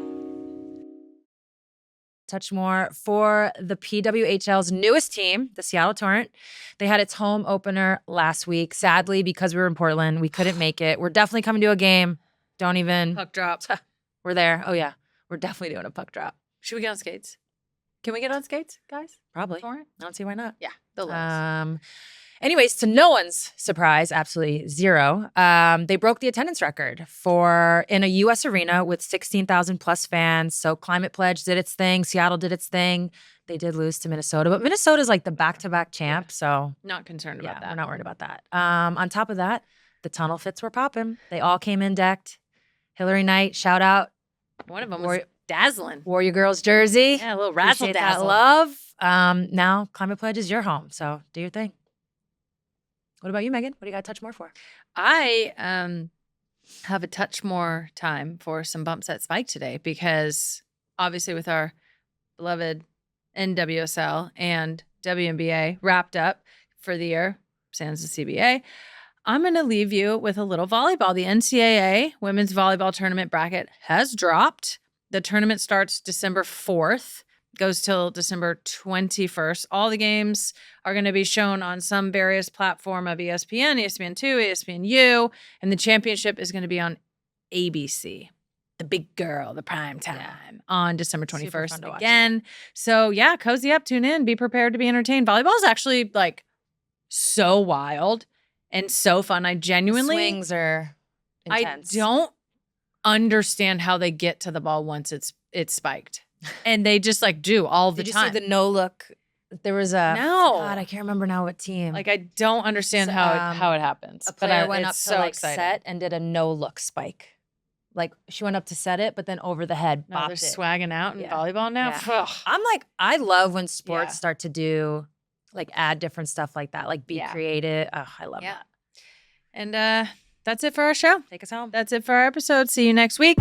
Touch more for the PWHL's newest team, the Seattle Torrent. They had its home opener last week. Sadly, because we were in Portland, we couldn't make it. We're definitely coming to a game. Don't even. Puck drop. We're there. Oh, yeah. We're definitely doing a puck drop. Should we get on skates? Can we get on skates, guys? Probably. Torrent? I don't see why not. Yeah, they'll let us. Anyways, to no one's surprise, absolutely zero, they broke the attendance record in a U.S. arena with 16,000 plus fans. So Climate Pledge did its thing. Seattle did its thing. They did lose to Minnesota, but Minnesota's like the back-to-back champ. So Not concerned about that. we're not worried about that. On top of that, the tunnel fits were popping. They all came in decked. Hillary Knight, shout out. One of them was dazzling. Wore your girl's jersey. Yeah, a little razzle Appreciate that dazzle. love. Now Climate Pledge is your home. So do your thing. What about you, Megan? What do you got to touch more for? I have a touch more time for some bumps at Spike today because obviously with our beloved NWSL and WNBA wrapped up for the year, sans the CBA, I'm going to leave you with a little volleyball. The NCAA women's volleyball tournament bracket has dropped. The tournament starts December 4th. Goes till December 21st. All the games are going to be shown on some various platform of ESPN, ESPN2, ESPNU, and the championship is going to be on ABC, the big girl, the prime time, on December 21st again. So yeah, cozy up, tune in, be prepared to be entertained. Volleyball is actually like so wild and so fun. I genuinely Swings are intense. I don't understand how they get to the ball once it's spiked. And they just like do all the time. Did you see the no look? There was a No. God, I can't remember now what team. Like I don't understand So, how it happens. a player went up it's to so like exciting. set and did a no look spike. Like she went up to set it, but then over the head Now bopped they're it. swagging out in Yeah. volleyball now. Yeah. Ugh. I'm like, I love when sports Yeah. start to do like add different stuff like that, like be Yeah. creative. Oh, I love Yeah. that. And that's it for our show. Take us home. That's it for our episode. See you next week.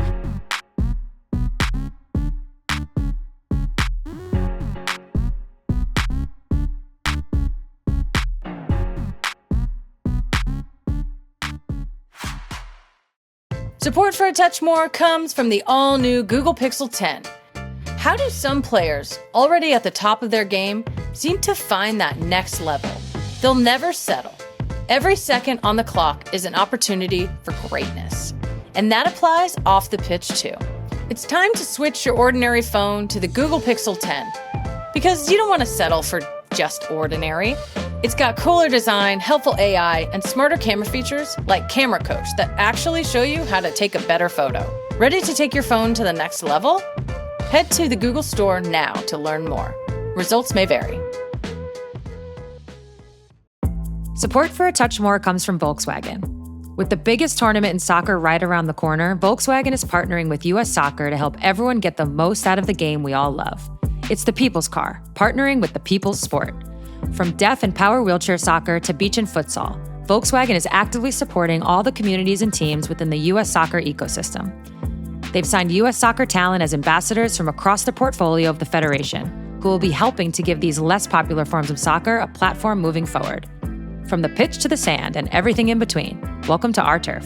Support for A Touch More comes from the all-new Google Pixel 10. How do some players, already at the top of their game, seem to find that next level? They'll never settle. Every second on the clock is an opportunity for greatness. And that applies off the pitch too. It's time to switch your ordinary phone to the Google Pixel 10. Because you don't want to settle for just ordinary. It's got cooler design, helpful AI, and smarter camera features like Camera Coach that actually show you how to take a better photo. Ready to take your phone to the next level? Head to the Google Store now to learn more. Results may vary. Support for A Touch More comes from Volkswagen. With the biggest tournament in soccer right around the corner, Volkswagen is partnering with U.S. Soccer to help everyone get the most out of the game we all love. It's the people's car, partnering with the people's sport. From deaf and power wheelchair soccer to beach and futsal, Volkswagen is actively supporting all the communities and teams within the U.S. soccer ecosystem. They've signed U.S. soccer talent as ambassadors from across the portfolio of the Federation, who will be helping to give these less popular forms of soccer a platform moving forward. From the pitch to the sand and everything in between, welcome to our turf.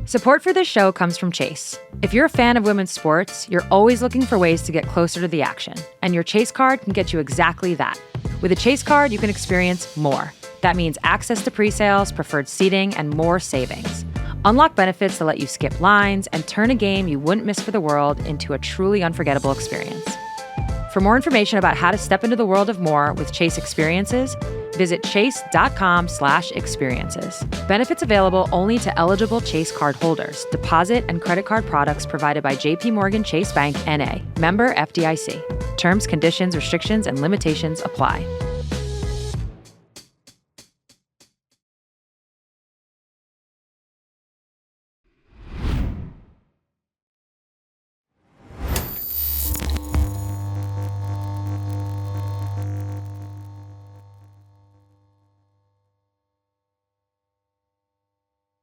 Support for this show comes from Chase. If you're a fan of women's sports, you're always looking for ways to get closer to the action, and your Chase card can get you exactly that. With a Chase card, you can experience more. That means access to pre-sales, preferred seating, and more savings. Unlock benefits that let you skip lines and turn a game you wouldn't miss for the world into a truly unforgettable experience. For more information about how to step into the world of more with Chase Experiences, visit chase.com/experiences. Benefits available only to eligible Chase card holders. Deposit and credit card products provided by JP Morgan Chase Bank N.A. Member FDIC. Terms, conditions, restrictions, and limitations apply.